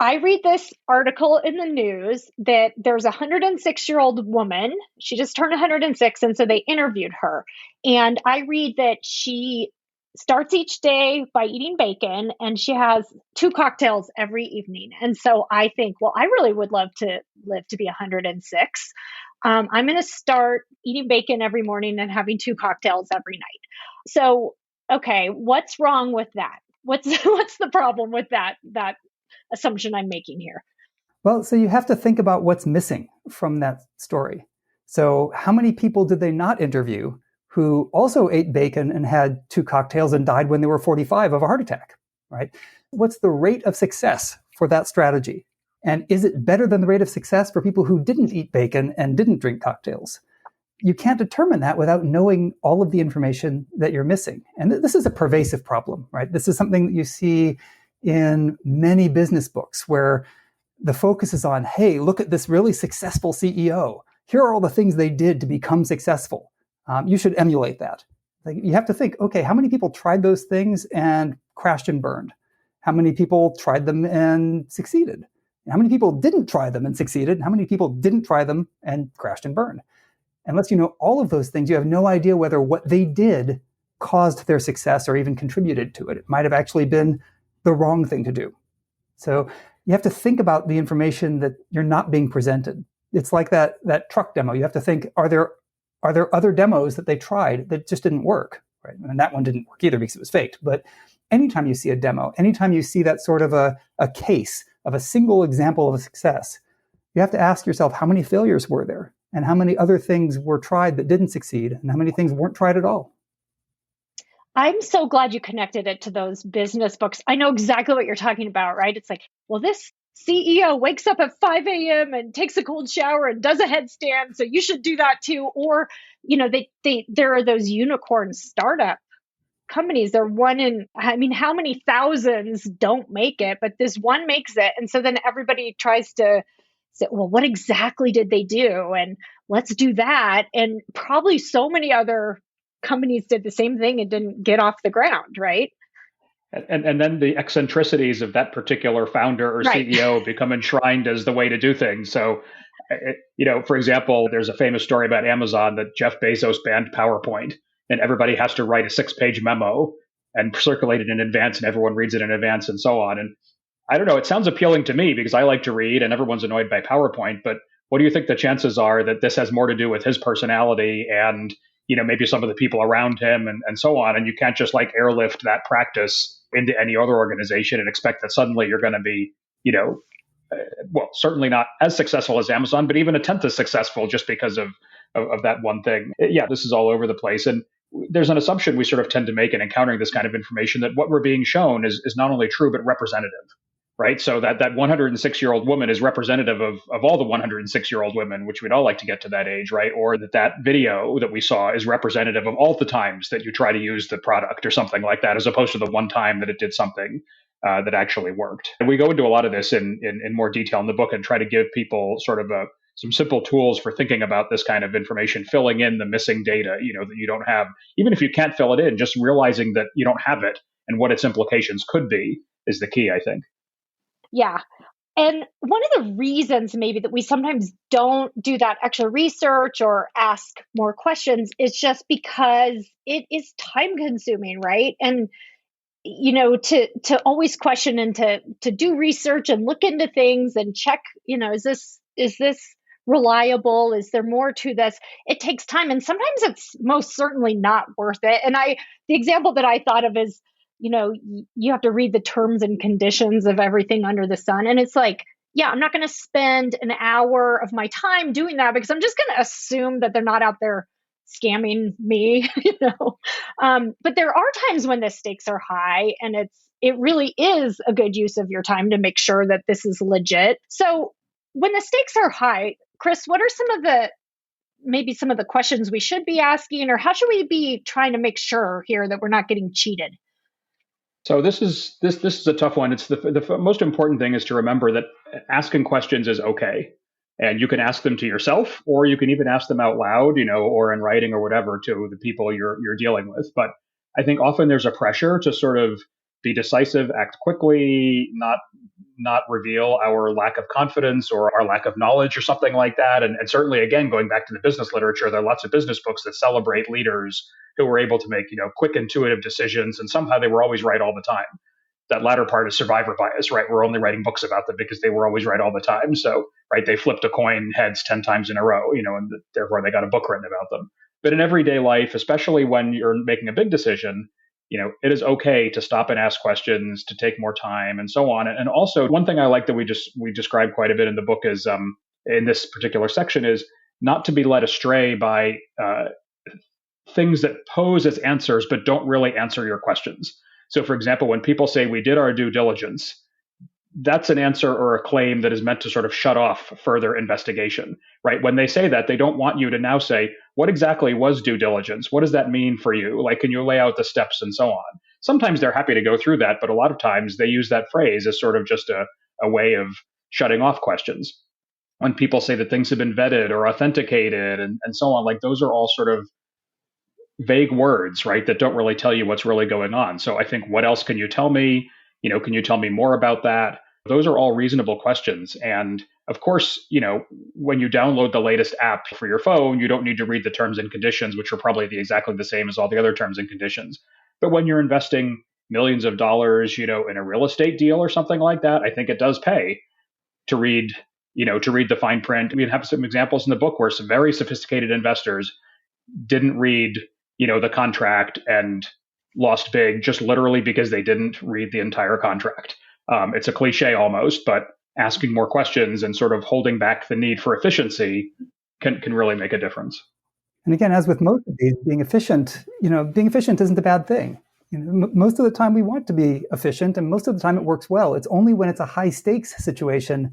I read this article in the news that there's a 106-year-old woman. She just turned 106, and so they interviewed her. And I read that she starts each day by eating bacon, and she has 2 cocktails every evening. And so I think, well, I really would love to live to be 106. I'm going to start eating bacon every morning and having 2 cocktails every night. So, okay, what's wrong with that? What's the problem with that assumption I'm making here? Well, so you have to think about what's missing from that story. So how many people did they not interview who also ate bacon and had 2 cocktails and died when they were 45 of a heart attack, right? What's the rate of success for that strategy? And is it better than the rate of success for people who didn't eat bacon and didn't drink cocktails? You can't determine that without knowing all of the information that you're missing. And this is a pervasive problem, right? This is something that you see in many business books where the focus is on, hey, look at this really successful CEO. Here are all the things they did to become successful. You should emulate that. Like, you have to think, okay, how many people tried those things and crashed and burned? How many people tried them and succeeded? How many people didn't try them and succeeded? And how many people didn't try them and crashed and burned? Unless you know all of those things, you have no idea whether what they did caused their success or even contributed to it. It might have actually been the wrong thing to do. So you have to think about the information that you're not being presented. It's like that truck demo. You have to think, are there other demos that they tried that just didn't work? Right? And that one didn't work either because it was faked. But anytime you see a demo, anytime you see that sort of a case of a single example of a success, you have to ask yourself, how many failures were there? And how many other things were tried that didn't succeed? And how many things weren't tried at all? I'm so glad you connected it to those business books. I know exactly what you're talking about, right? It's like, well, this CEO wakes up at 5 a.m. and takes a cold shower and does a headstand, so you should do that too. Or, there are those unicorn startup companies. They're one in, how many thousands don't make it, but this one makes it. And so then everybody tries to say, well, what exactly did they do? And let's do that. And probably so many other companies did the same thing and didn't get off the ground, right? And then the eccentricities of that particular founder or Right. CEO become enshrined as the way to do things. So, for example, there's a famous story about Amazon that Jeff Bezos banned PowerPoint, and everybody has to write a 6-page memo and circulate it in advance, and everyone reads it in advance and so on. And I don't know, it sounds appealing to me because I like to read and everyone's annoyed by PowerPoint, but what do you think the chances are that this has more to do with his personality and maybe some of the people around him and so on? And you can't just like airlift that practice into any other organization and expect that suddenly you're going to be, certainly not as successful as Amazon, but even a tenth as successful just because of that one thing. Yeah, this is all over the place. And there's an assumption we sort of tend to make in encountering this kind of information that what we're being shown is not only true, but representative. Right. So that 106-year-old woman is representative of all the 106-year-old women, which we'd all like to get to that age. Right. Or that video that we saw is representative of all the times that you try to use the product or something like that, as opposed to the one time that it did something that actually worked. And we go into a lot of this in more detail in the book and try to give people sort of some simple tools for thinking about this kind of information, filling in the missing data, that you don't have. Even if you can't fill it in, just realizing that you don't have it and what its implications could be is the key, I think. Yeah. And one of the reasons maybe that we sometimes don't do that extra research or ask more questions is just because it is time consuming, right? And to always question and to do research and look into things and check, is this reliable? Is there more to this? It takes time, and sometimes it's most certainly not worth it. And the example that I thought of is, you have to read the terms and conditions of everything under the sun. And it's like, yeah, I'm not going to spend an hour of my time doing that because I'm just going to assume that they're not out there scamming me, But there are times when the stakes are high and it really is a good use of your time to make sure that this is legit. So when the stakes are high, Chris, what are some of the questions we should be asking, or how should we be trying to make sure here that we're not getting cheated? So this is a tough one. It's the most important thing is to remember that asking questions is okay, and you can ask them to yourself, or you can even ask them out loud, or in writing or whatever to the people you're dealing with. But I think often there's a pressure to sort of be decisive, act quickly, not reveal our lack of confidence or our lack of knowledge or something like that. And certainly, again, going back to the business literature, there are lots of business books that celebrate leaders who were able to make, quick, intuitive decisions, and somehow they were always right all the time. That latter part is survivor bias, right? We're only writing books about them because they were always right all the time. So, right, they flipped a coin heads 10 times in a row, and therefore they got a book written about them. But in everyday life, especially when you're making a big decision, it is okay to stop and ask questions, to take more time and so on. And also, one thing I like that we describe quite a bit in the book is, in this particular section, is not to be led astray by things that pose as answers but don't really answer your questions. So, for example, when people say we did our due diligence, that's an answer or a claim that is meant to sort of shut off further investigation, right? When they say that, they don't want you to now say, what exactly was due diligence? What does that mean for you? Like, can you lay out the steps and so on? Sometimes they're happy to go through that, but a lot of times they use that phrase as sort of just a way of shutting off questions. When people say that things have been vetted or authenticated and so on, like those are all sort of vague words, right, that don't really tell you what's really going on. So I think, what else can you tell me? Can you tell me more about that? Those are all reasonable questions. And of course, when you download the latest app for your phone, you don't need to read the terms and conditions, which are probably exactly the same as all the other terms and conditions. But when you're investing millions of dollars, in a real estate deal or something like that, I think it does pay to read the fine print. We have some examples in the book where some very sophisticated investors didn't read, the contract and lost big just literally because they didn't read the entire contract. It's a cliche almost, but asking more questions and sort of holding back the need for efficiency can really make a difference. And again, as with most of these, being efficient isn't a bad thing. Most of the time we want to be efficient, and most of the time it works well. It's only when it's a high stakes situation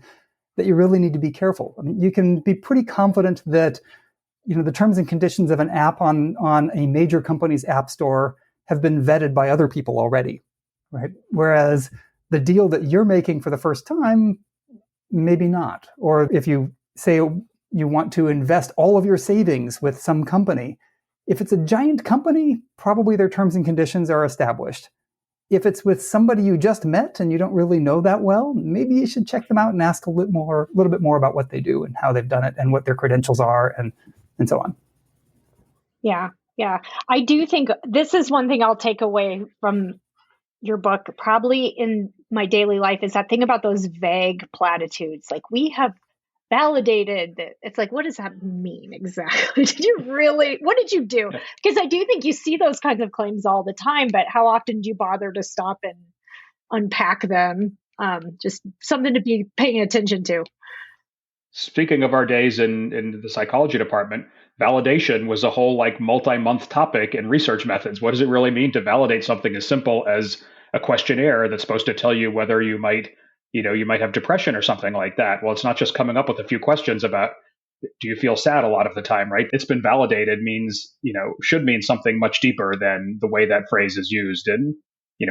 that you really need to be careful. I mean, you can be pretty confident that the terms and conditions of an app on a major company's app store have been vetted by other people already, right? Whereas the deal that you're making for the first time, maybe not. Or if you say you want to invest all of your savings with some company, if it's a giant company, probably their terms and conditions are established. If it's with somebody you just met and you don't really know that well, maybe you should check them out and ask a little bit more about what they do and how they've done it and what their credentials are and so on. Yeah. I do think this is one thing I'll take away from your book, probably in my daily life, is that thing about those vague platitudes. Like, we have validated that. It's like, what does that mean exactly? What did you do? Because I do think you see those kinds of claims all the time, but how often do you bother to stop and unpack them? Just something to be paying attention to. Speaking of our days in the psychology department, validation was a whole multi-month topic in research methods. What does it really mean to validate something as simple as a questionnaire that's supposed to tell you whether you might have depression or something like that? Well, it's not just coming up with a few questions about, do you feel sad a lot of the time, right? It's been validated should mean something much deeper than the way that phrase is used in,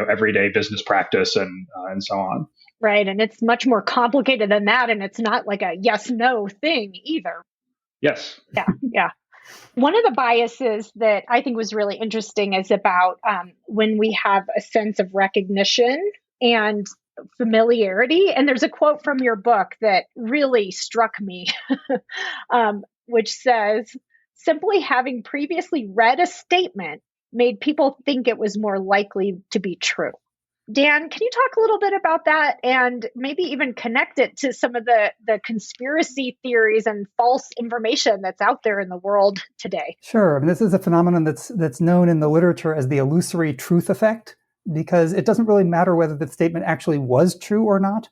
everyday business practice and so on. Right. And it's much more complicated than that. And it's not like a yes-no thing either. Yes. Yeah. One of the biases that I think was really interesting is about when we have a sense of recognition and familiarity. And there's a quote from your book that really struck me, which says, simply having previously read a statement made people think it was more likely to be true. Dan, can you talk a little bit about that and maybe even connect it to some of the conspiracy theories and false information that's out there in the world today? Sure. I mean, this is a phenomenon that's known in the literature as the illusory truth effect, because it doesn't really matter whether the statement actually was true or not.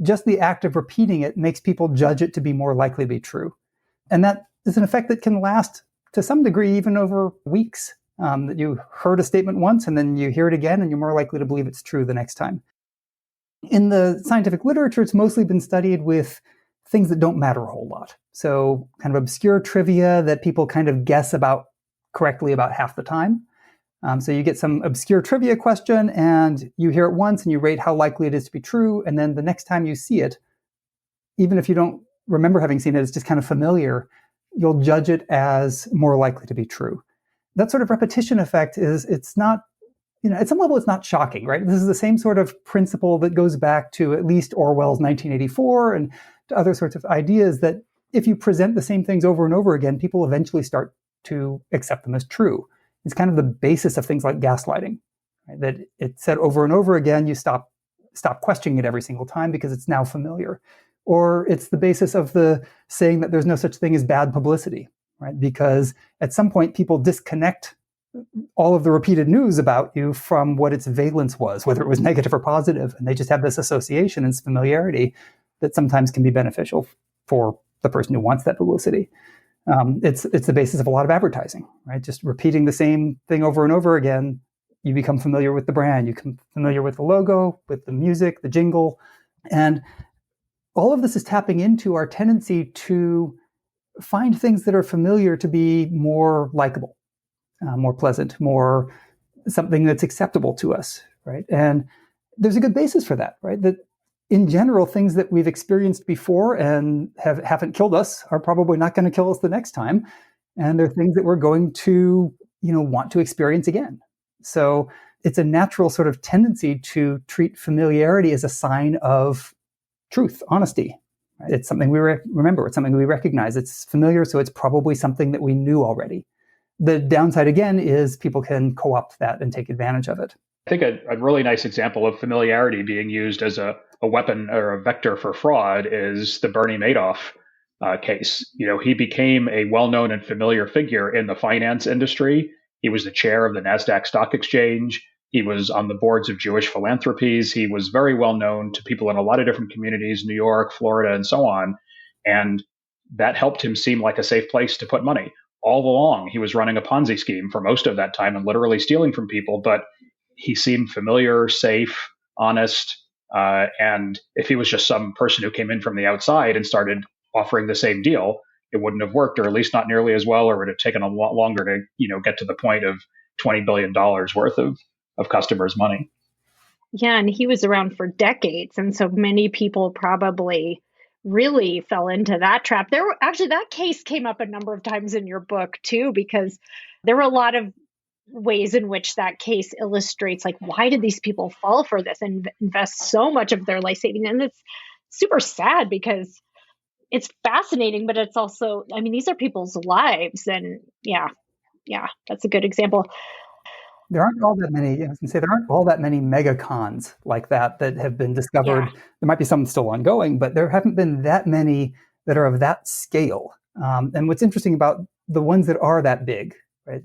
Just the act of repeating it makes people judge it to be more likely to be true. And that is an effect that can last to some degree even over weeks. That you heard a statement once and then you hear it again and you're more likely to believe it's true the next time. In the scientific literature, it's mostly been studied with things that don't matter a whole lot. So kind of obscure trivia that people kind of guess about correctly about half the time. So you get some obscure trivia question and you hear it once and you rate how likely it is to be true. And then the next time you see it, even if you don't remember having seen it, it's just kind of familiar, you'll judge it as more likely to be true. That sort of repetition effect it's not, at some level it's not shocking, right? This is the same sort of principle that goes back to at least Orwell's 1984 and to other sorts of ideas that if you present the same things over and over again, people eventually start to accept them as true. It's kind of the basis of things like gaslighting, right? That it's said over and over again, you stop questioning it every single time because it's now familiar. Or it's the basis of the saying that there's no such thing as bad publicity, right? Because at some point people disconnect all of the repeated news about you from what its valence was, whether it was negative or positive, and they just have this association and familiarity that sometimes can be beneficial for the person who wants that publicity. It's the basis of a lot of advertising, right? Just repeating the same thing over and over again, you become familiar with the brand, you become familiar with the logo, with the music, the jingle, and all of this is tapping into our tendency to find things that are familiar to be more likable, more pleasant, more something that's acceptable to us, right? And there's a good basis for that, right? That in general, things that we've experienced before and haven't killed us are probably not going to kill us the next time. And they're things that we're going to, want to experience again. So it's a natural sort of tendency to treat familiarity as a sign of truth, honesty. It's something we remember. It's something we recognize. It's familiar, so it's probably something that we knew already. The downside, again, is people can co-opt that and take advantage of it. I think a really nice example of familiarity being used as a weapon or a vector for fraud is the Bernie Madoff case. He became a well-known and familiar figure in the finance industry, He was the chair of the NASDAQ Stock Exchange. He was on the boards of Jewish philanthropies. He was very well known to people in a lot of different communities, New York, Florida, and so on. And that helped him seem like a safe place to put money. All along, he was running a Ponzi scheme for most of that time and literally stealing from people, but he seemed familiar, safe, honest. And if he was just some person who came in from the outside and started offering the same deal, it wouldn't have worked, or at least not nearly as well, or it would have taken a lot longer to, get to the point of $20 billion worth of customers' money. Yeah, and he was around for decades. And so many people probably really fell into that trap. That case came up a number of times in your book too, because there were a lot of ways in which that case illustrates, like, why did these people fall for this and invest so much of their life savings? And it's super sad because it's fascinating, but it's also, these are people's lives. And yeah, that's a good example. There aren't all that many, I was going to say, there aren't all that many mega cons like that have been discovered. Yeah. There might be some still ongoing, but there haven't been that many that are of that scale. And what's interesting about the ones that are that big, right?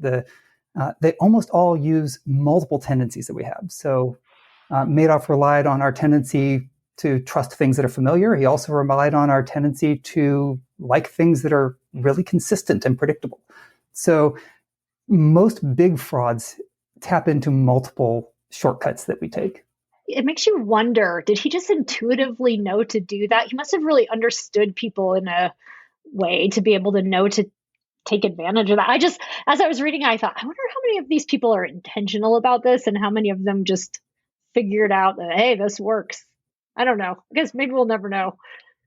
They almost all use multiple tendencies that we have. So Madoff relied on our tendency to trust things that are familiar. He also relied on our tendency to like things that are really consistent and predictable. So most big frauds tap into multiple shortcuts that we take. It makes you wonder, did he just intuitively know to do that? He must have really understood people in a way to be able to know to take advantage of that. As I was reading, I thought, I wonder how many of these people are intentional about this and how many of them just figured out that, hey, this works. I don't know. I guess maybe we'll never know.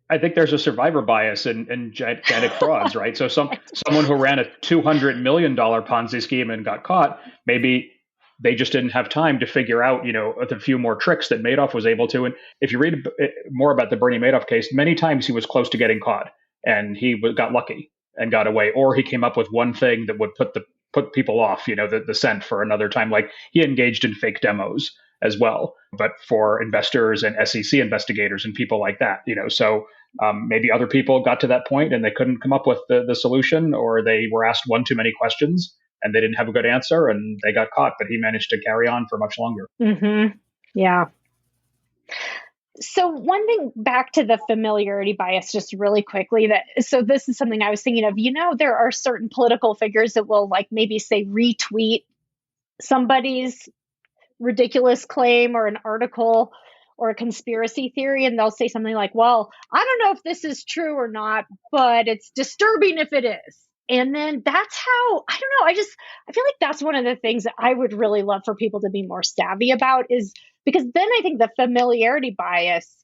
I think there's a survivor bias in gigantic frauds, right? So someone who ran a $200 million Ponzi scheme and got caught, maybe they just didn't have time to figure out, a few more tricks that Madoff was able to. And if you read more about the Bernie Madoff case, many times he was close to getting caught and he got lucky and got away, or he came up with one thing that would put people off, the scent for another time. Like he engaged in fake demos as well, but for investors and SEC investigators and people like that, so maybe other people got to that point and they couldn't come up with the solution, or they were asked one too many questions and they didn't have a good answer and they got caught, but he managed to carry on for much longer. Mm-hmm. Yeah. So one thing back to the familiarity bias, just really quickly, so this is something I was thinking of, there are certain political figures that will maybe say retweet somebody's ridiculous claim or an article or a conspiracy theory, and they'll say something like, well, I don't know if this is true or not, but it's disturbing if it is. And then that's how, I don't know, I feel like that's one of the things that I would really love for people to be more savvy about, is because then I think the familiarity bias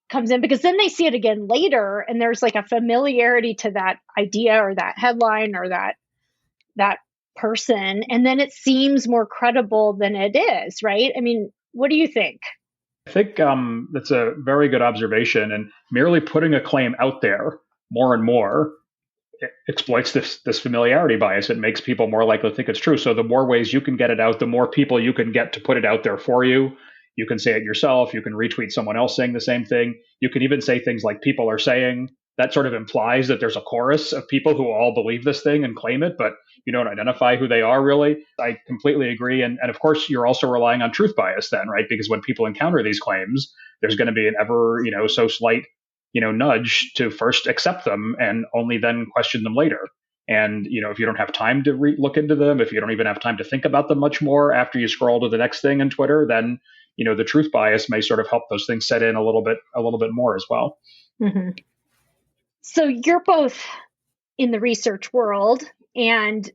comes in, because then they see it again later and there's a familiarity to that idea or that headline or that person, and then it seems more credible than it is, right? What do you think? I think that's a very good observation, and merely putting a claim out there more and more exploits this familiarity bias. It makes people more likely to think it's true. So the more ways you can get it out, the more people you can get to put it out there for you. You can say it yourself. You can retweet someone else saying the same thing. You can even say things like people are saying. That sort of implies that there's a chorus of people who all believe this thing and claim it, but you don't identify who they are really. I completely agree. And of course, you're also relying on truth bias then, right? Because when people encounter these claims, there's going to be an ever, so slight, nudge to first accept them and only then question them later. And, if you don't have time to look into them, if you don't even have time to think about them much more after you scroll to the next thing on Twitter, then, the truth bias may sort of help those things set in a little bit more as well. Mm-hmm. So you're both in the research world and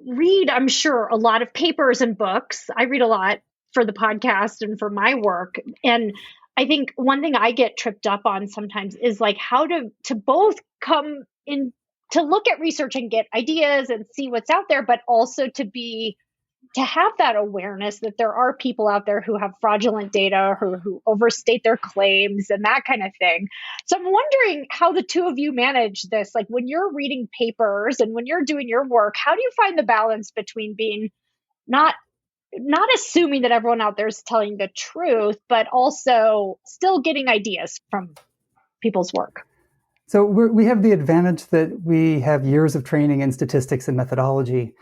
read, I'm sure, a lot of papers and books. I read a lot for the podcast and for my work. And I think one thing I get tripped up on sometimes is how to both come in to look at research and get ideas and see what's out there, but also to have that awareness that there are people out there who have fraudulent data, who overstate their claims and that kind of thing. So I'm wondering how the two of you manage this. When you're reading papers and when you're doing your work, how do you find the balance between being not assuming that everyone out there is telling the truth, but also still getting ideas from people's work? So we have the advantage that we have years of training in statistics and methodology.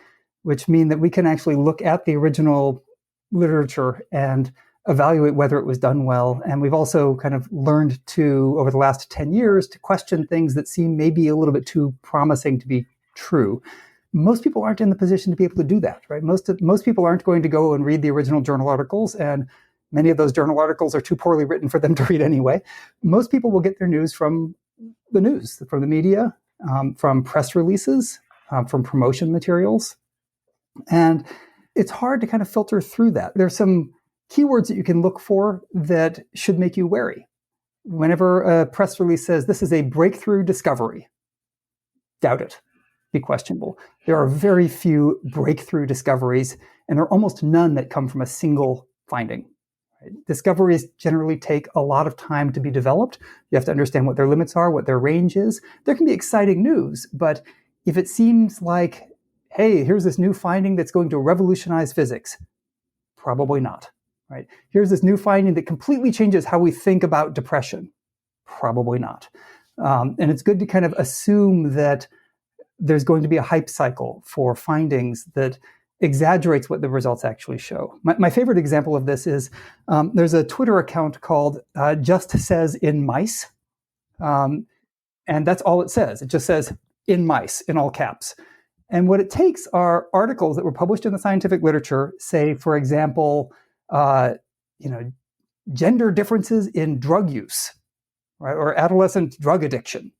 which mean that we can actually look at the original literature and evaluate whether it was done well. And we've also kind of learned to, over the last 10 years, to question things that seem maybe a little bit too promising to be true. Most people aren't in the position to be able to do that, right? Most people aren't going to go and read the original journal articles, and many of those journal articles are too poorly written for them to read anyway. Most people will get their news from the news, from the media, from press releases, from promotion materials. And it's hard to kind of filter through that. There's some keywords that you can look for that should make you wary. Whenever a press release says this is a breakthrough discovery, doubt it. Be questionable. There are very few breakthrough discoveries, and there are almost none that come from a single finding. Right? Discoveries generally take a lot of time to be developed. You have to understand what their limits are, what their range is. There can be exciting news, but if it seems like, hey, here's this new finding that's going to revolutionize physics, probably not. Right? Here's this new finding that completely changes how we think about depression, probably not. And it's good to kind of assume that there's going to be a hype cycle for findings that exaggerates what the results actually show. My favorite example of this is there's a Twitter account called Just Says in Mice. And that's all it says. It just says in mice in all caps. And what it takes are articles that were published in the scientific literature, say, for example, gender differences in drug use, right, or adolescent drug addiction.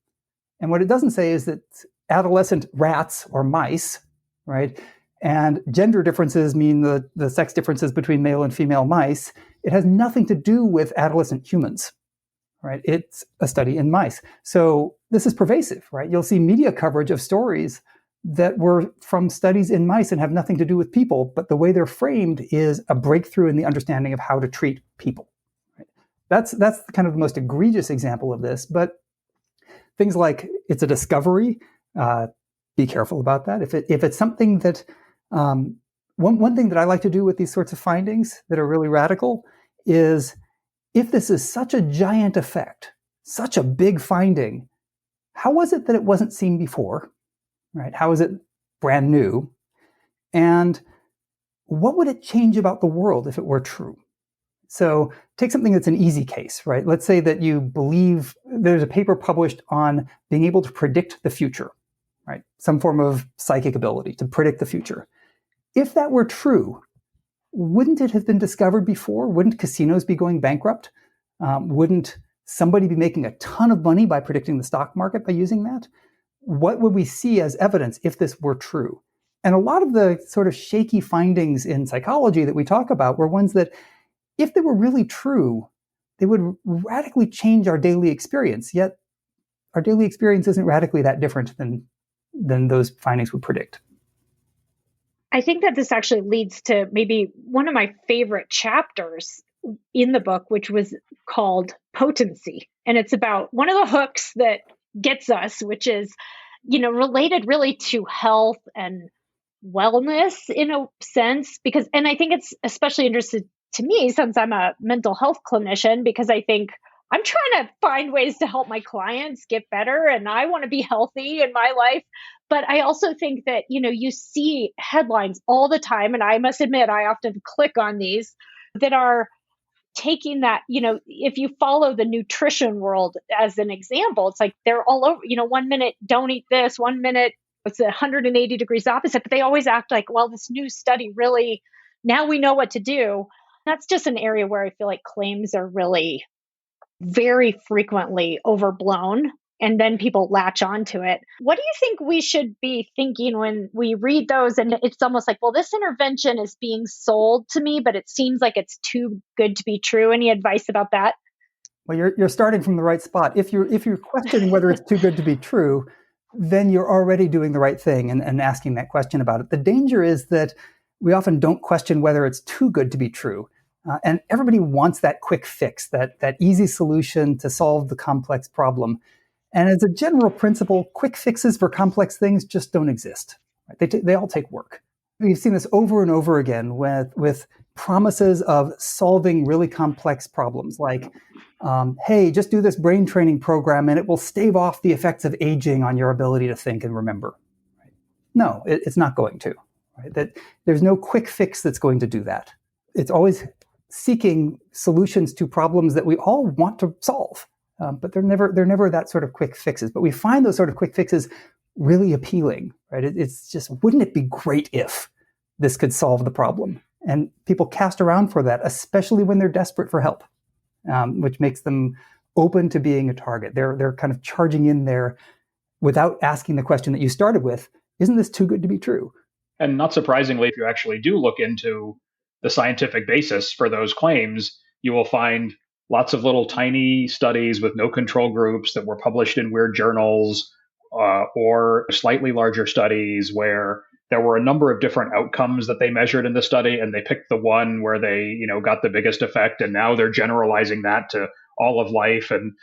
And what it doesn't say is that adolescent rats or mice, right, and gender differences mean the sex differences between male and female mice. It has nothing to do with adolescent humans, right? It's a study in mice. So this is pervasive, right? You'll see media coverage of stories that were from studies in mice and have nothing to do with people, but the way they're framed is a breakthrough in the understanding of how to treat people. Right? That's kind of the most egregious example of this, but things like it's a discovery, be careful about that. If it's something that, one thing that I like to do with these sorts of findings that are really radical is, if this is such a giant effect, such a big finding, how was it that it wasn't seen before? Right? How is it brand new? And what would it change about the world if it were true? So take something that's an easy case, right? Let's say that you believe there's a paper published on being able to predict the future, right? Some form of psychic ability to predict the future. If that were true, wouldn't it have been discovered before? Wouldn't casinos be going bankrupt? Wouldn't somebody be making a ton of money by predicting the stock market by using that? What would we see as evidence if this were true? And a lot of the sort of shaky findings in psychology that we talk about were ones that, if they were really true, they would radically change our daily experience. Yet our daily experience isn't radically that different than those findings would predict. I think that this actually leads to maybe one of my favorite chapters in the book, which was called Potency. And it's about one of the hooks that gets us, which is, related really to health and wellness in a sense, and I think it's especially interesting to me since I'm a mental health clinician, because I think I'm trying to find ways to help my clients get better, and I want to be healthy in my life. But I also think that, you see headlines all the time, and I must admit, I often click on these that are taking that, if you follow the nutrition world as an example, it's like they're all over, 1 minute, don't eat this, 1 minute, it's 180 degrees opposite, but they always act like, well, this new study really, now we know what to do. That's just an area where I feel like claims are really very frequently overblown, and then people latch onto it. What do you think we should be thinking when we read those? And it's almost like, well, this intervention is being sold to me, but it seems like it's too good to be true. Any advice about that? Well, you're starting from the right spot. If you're questioning whether it's too good to be true, then you're already doing the right thing and asking that question about it. The danger is that we often don't question whether it's too good to be true. And everybody wants that quick fix, that easy solution to solve the complex problem. And as a general principle, quick fixes for complex things just don't exist. Right? They all take work. We've seen this over and over again with promises of solving really complex problems, like, hey, just do this brain training program and it will stave off the effects of aging on your ability to think and remember. Right? No, it's not going to. right? That there's no quick fix that's going to do that. It's always seeking solutions to problems that we all want to solve, but they're never that sort of quick fixes. But we find those sort of quick fixes really appealing, right? It's just, wouldn't it be great if this could solve the problem? And people cast around for that, especially when they're desperate for help, which makes them open to being a target. They're kind of charging in there without asking the question that you started with, isn't this too good to be true? And not surprisingly, if you actually do look into the scientific basis for those claims, you will find lots of little tiny studies with no control groups that were published in weird journals, or slightly larger studies where there were a number of different outcomes that they measured in the study, and they picked the one where they, got the biggest effect, and now they're generalizing that to all of life and,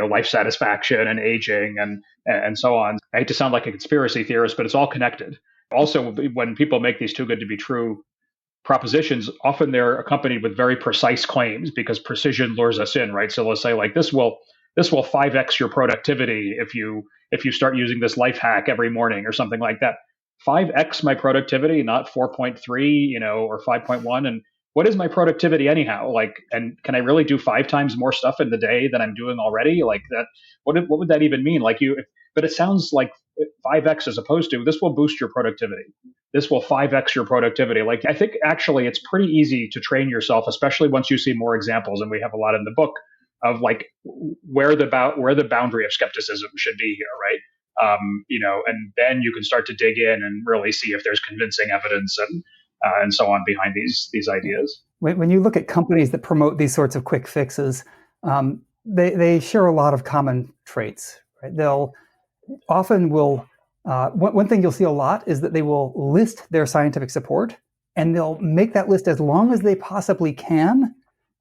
life satisfaction and aging and so on. I hate to sound like a conspiracy theorist, but it's all connected. Also, when people make these too good to be true propositions, often they're accompanied with very precise claims because precision lures us in, right? So let's say like this will 5x your productivity if you start using this life hack every morning or something like that. 5x my productivity, not 4.3, or 5.1. And what is my productivity anyhow? Like, and can I really do 5 times more stuff in the day than I'm doing already? Like that, what would that even mean? But it sounds like 5x as opposed to this will boost your productivity. This will 5x your productivity. Like, I think actually it's pretty easy to train yourself, especially once you see more examples. And we have a lot in the book of like where the boundary of skepticism should be here, right? And then you can start to dig in and really see if there's convincing evidence and so on behind these ideas. When you look at companies that promote these sorts of quick fixes, they share a lot of common traits, right? One thing you'll see a lot is that they will list their scientific support, and they'll make that list as long as they possibly can,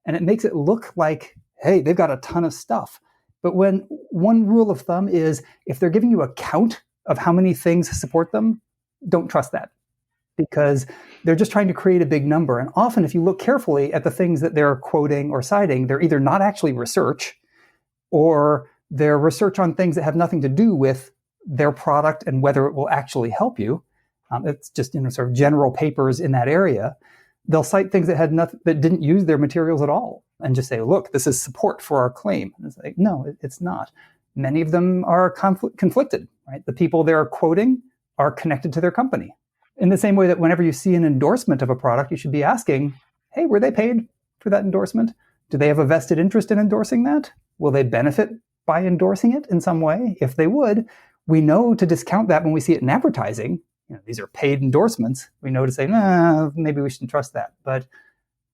and it makes it look like, hey, they've got a ton of stuff. But when one rule of thumb is if they're giving you a count of how many things support them, don't trust that, because they're just trying to create a big number. And often if you look carefully at the things that they're quoting or citing, they're either not actually research, or they're research on things that have nothing to do with their product and whether it will actually help you. It's just sort of general papers in that area. They'll cite things that didn't use their materials at all, and just say, look, this is support for our claim. And it's like, no, it's not. Many of them are conflicted, right? The people they're quoting are connected to their company. In the same way that whenever you see an endorsement of a product, you should be asking, hey, were they paid for that endorsement? Do they have a vested interest in endorsing that? Will they benefit by endorsing it in some way? If they would, we know to discount that when we see it in advertising. These are paid endorsements. We know to say, nah, maybe we shouldn't trust that. But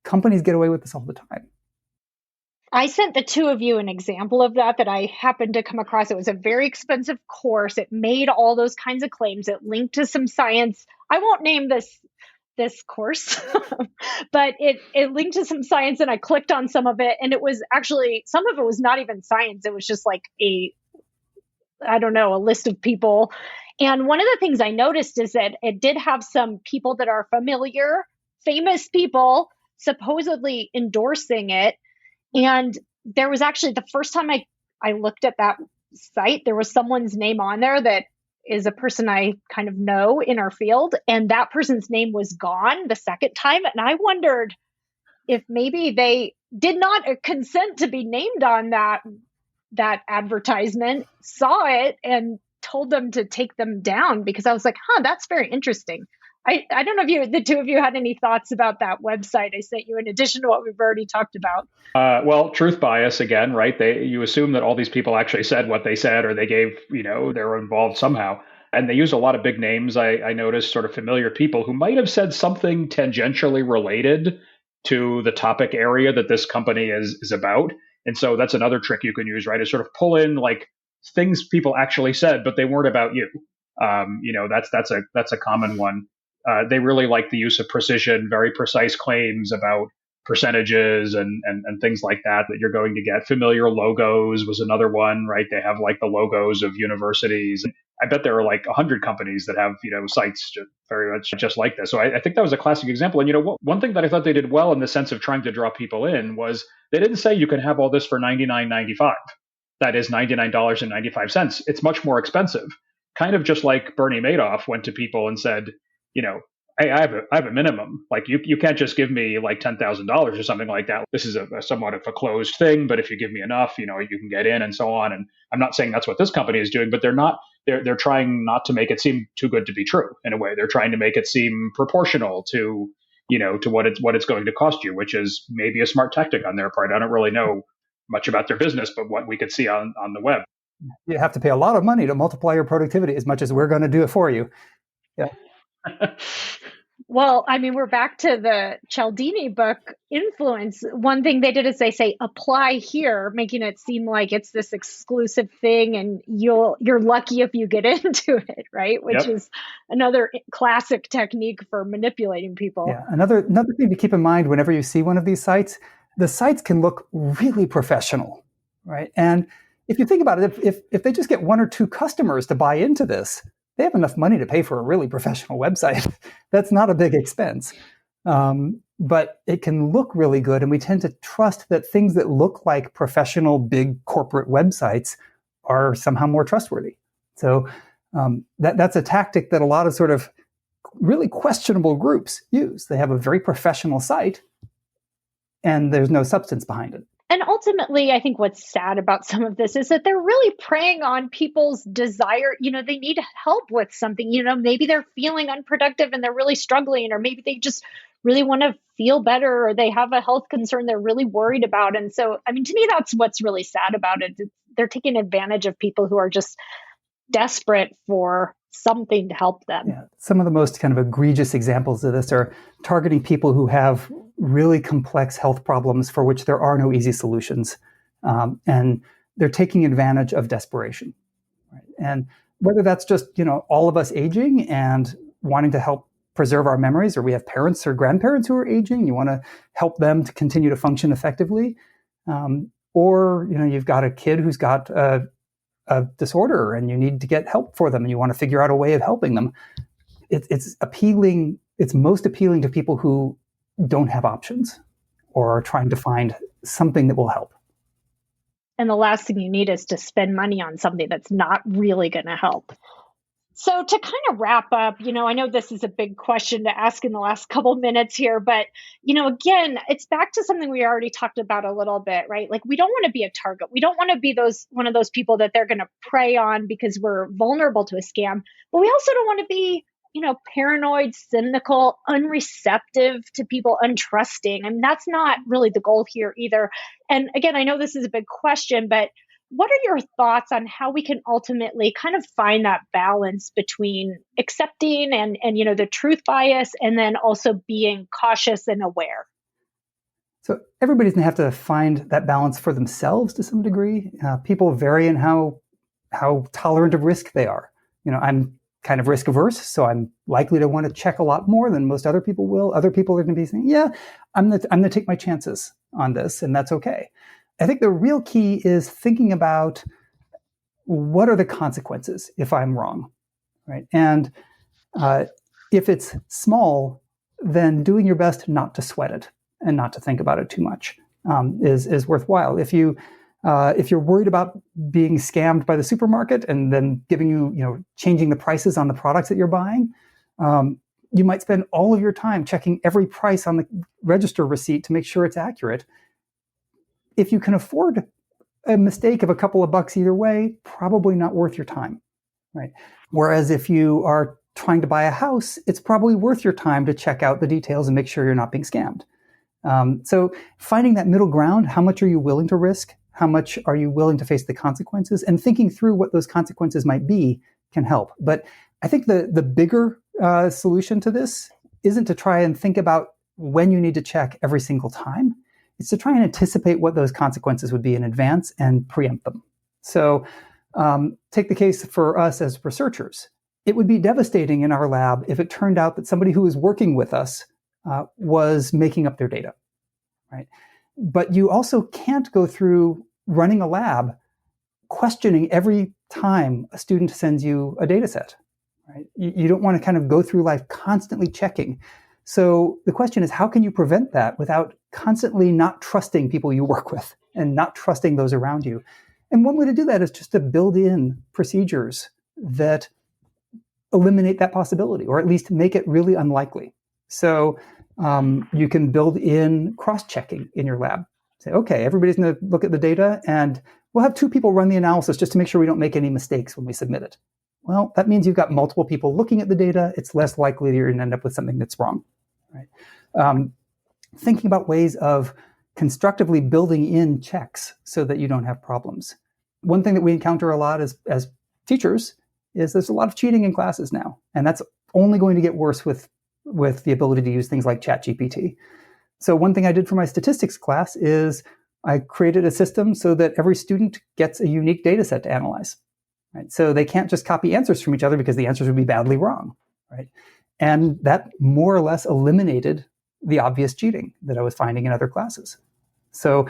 companies get away with this all the time. I sent the two of you an example of that I happened to come across. It was a very expensive course. It made all those kinds of claims. It linked to some science. I won't name this course, but it linked to some science, and I clicked on some of it, and it was actually, some of it was not even science. It was just like a list of people. And one of the things I noticed is that it did have some people that are familiar, famous people, supposedly endorsing it. And there was actually, the first time I looked at that site, there was someone's name on there that is a person I kind of know in our field. And that person's name was gone the second time. And I wondered if maybe they did not consent to be named on that advertisement, saw it and told them to take them down, because I was like, that's very interesting. I don't know if the two of you had any thoughts about that website I sent you in addition to what we've already talked about. Well, truth bias again, right? You assume that all these people actually said what they said, or they gave, they were involved somehow. And they use a lot of big names. I noticed sort of familiar people who might have said something tangentially related to the topic area that this company is about. And so that's another trick you can use, right? Is sort of pull in like things people actually said, but they weren't about you. That's a common one. They really like the use of precision, very precise claims about percentages and things like that you're going to get. Familiar logos was another one, right? They have like the logos of universities. I bet there are like 100 companies that have, sites very much just like this. So I think that was a classic example. And, one thing that I thought they did well in the sense of trying to draw people in was they didn't say you can have all this for $99.95. That is $99.95. It's much more expensive. Kind of just like Bernie Madoff went to people and said, hey, I have a minimum. Like you can't just give me like $10,000 or something like that. This is a somewhat of a closed thing, but if you give me enough, you can get in and so on. And I'm not saying that's what this company is doing, but they're trying not to make it seem too good to be true in a way. They're trying to make it seem proportional to, to what it's going to cost you, which is maybe a smart tactic on their part. I don't really know much about their business, but what we could see on the web. You have to pay a lot of money to multiply your productivity as much as we're going to do it for you. Yeah. Well, I mean, we're back to the Cialdini book, Influence. One thing they did is they say, apply here, making it seem like it's this exclusive thing and you're lucky if you get into it, right? Which is another classic technique for manipulating people. Yeah. Another thing to keep in mind whenever you see one of these sites, the sites can look really professional, right? And if you think about it, if they just get one or two customers to buy into this, they have enough money to pay for a really professional website. That's not a big expense. But it can look really good. And we tend to trust that things that look like professional, big corporate websites are somehow more trustworthy. So that's a tactic that a lot of sort of really questionable groups use. They have a very professional site, and there's no substance behind it. And ultimately, I think what's sad about some of this is that they're really preying on people's desire. They need help with something. Maybe they're feeling unproductive and they're really struggling, or maybe they just really want to feel better, or they have a health concern they're really worried about. And so, I mean, to me, that's what's really sad about it. They're taking advantage of people who are just desperate for something to help them. Yeah. Some of the most kind of egregious examples of this are targeting people who have really complex health problems for which there are no easy solutions. And they're taking advantage of desperation. Right? And whether that's just, all of us aging and wanting to help preserve our memories, or we have parents or grandparents who are aging, you want to help them to continue to function effectively. Or, you've got a kid who's got a disorder and you need to get help for them and you want to figure out a way of helping them. It's appealing. It's most appealing to people who don't have options or are trying to find something that will help. And the last thing you need is to spend money on something that's not really going to help. So to kind of wrap up, I know this is a big question to ask in the last couple minutes here, but, again, it's back to something we already talked about a little bit, right? Like, we don't want to be a target. We don't want to be one of those people that they're going to prey on because we're vulnerable to a scam. But we also don't want to be, paranoid, cynical, unreceptive to people, untrusting. I mean, that's not really the goal here either. And again, I know this is a big question, but what are your thoughts on how we can ultimately kind of find that balance between accepting and the truth bias, and then also being cautious and aware? So everybody's going to have to find that balance for themselves to some degree. People vary in how tolerant of risk they are. I'm kind of risk averse, so I'm likely to want to check a lot more than most other people will. Other people are going to be saying, yeah, I'm going to take my chances on this, and that's okay. I think the real key is thinking about what are the consequences if I'm wrong, right? And if it's small, then doing your best not to sweat it and not to think about it too much is worthwhile. If you're worried about being scammed by the supermarket and then giving you, changing the prices on the products that you're buying, you might spend all of your time checking every price on the register receipt to make sure it's accurate. If you can afford a mistake of a couple of bucks either way, probably not worth your time, right? Whereas if you are trying to buy a house, it's probably worth your time to check out the details and make sure you're not being scammed. So finding that middle ground, how much are you willing to risk? How much are you willing to face the consequences? And thinking through what those consequences might be can help. But I think the bigger solution to this isn't to try and think about when you need to check every single time. It's to try and anticipate what those consequences would be in advance and preempt them. So take the case for us as researchers. It would be devastating in our lab if it turned out that somebody who was working with us was making up their data, right? But you also can't go through running a lab questioning every time a student sends you a data set, right? You don't want to kind of go through life constantly checking. So the question is, how can you prevent that without constantly not trusting people you work with and not trusting those around you? And one way to do that is just to build in procedures that eliminate that possibility, or at least make it really unlikely. So you can build in cross-checking in your lab. Say, okay, everybody's going to look at the data, and we'll have 2 people run the analysis just to make sure we don't make any mistakes when we submit it. Well, that means you've got multiple people looking at the data. It's less likely that you're going to end up with something that's wrong. Right? Thinking about ways of constructively building in checks so that you don't have problems. One thing that we encounter a lot as teachers is there's a lot of cheating in classes now, and that's only going to get worse with the ability to use things like ChatGPT. So one thing I did for my statistics class is I created a system so that every student gets a unique data set to analyze. Right? So they can't just copy answers from each other because the answers would be badly wrong. Right? And that more or less eliminated the obvious cheating that I was finding in other classes. So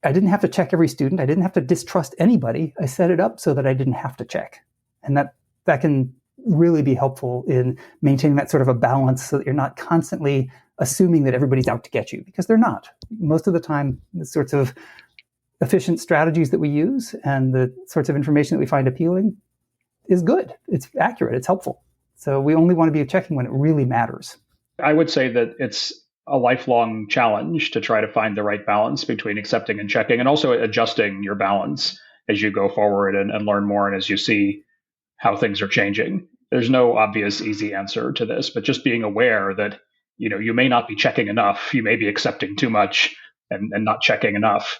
I didn't have to check every student. I didn't have to distrust anybody. I set it up so that I didn't have to check. And that can really be helpful in maintaining that sort of a balance so that you're not constantly assuming that everybody's out to get you, because they're not. Most of the time, the sorts of efficient strategies that we use and the sorts of information that we find appealing is good. It's accurate. It's helpful. So we only want to be checking when it really matters. I would say that it's a lifelong challenge to try to find the right balance between accepting and checking, and also adjusting your balance as you go forward and learn more and as you see how things are changing. There's no obvious, easy answer to this, but just being aware that, you may not be checking enough. You may be accepting too much and not checking enough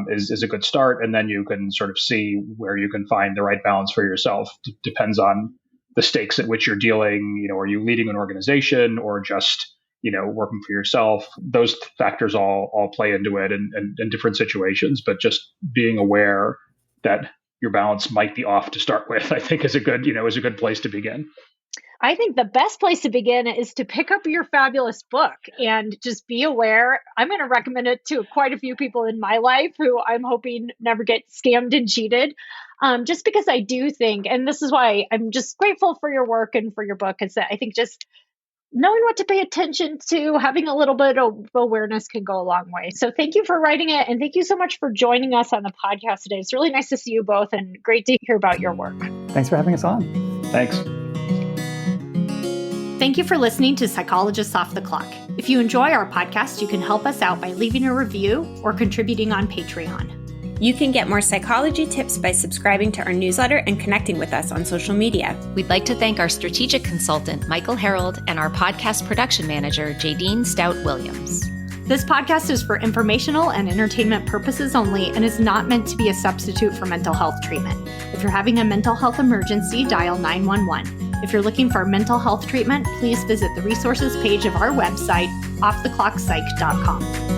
is a good start. And then you can sort of see where you can find the right balance for yourself. Depends on the stakes at which you're dealing. Are you leading an organization or just, working for yourself? Those factors all play into it in different situations, but just being aware that your balance might be off to start with, I think is a good place to begin. I think the best place to begin is to pick up your fabulous book and just be aware. I'm going to recommend it to quite a few people in my life who I'm hoping never get scammed and cheated. Just because I do think, and this is why I'm just grateful for your work and for your book, is that I think just knowing what to pay attention to, having a little bit of awareness can go a long way. So thank you for writing it. And thank you so much for joining us on the podcast today. It's really nice to see you both and great to hear about your work. Thanks for having us on. Thanks. Thank you for listening to Psychologists Off the Clock. If you enjoy our podcast, you can help us out by leaving a review or contributing on Patreon. You can get more psychology tips by subscribing to our newsletter and connecting with us on social media. We'd like to thank our strategic consultant, Michael Harold, and our podcast production manager, Jadine Stout-Williams. This podcast is for informational and entertainment purposes only and is not meant to be a substitute for mental health treatment. If you're having a mental health emergency, dial 911. If you're looking for mental health treatment, please visit the resources page of our website, offtheclockpsych.com.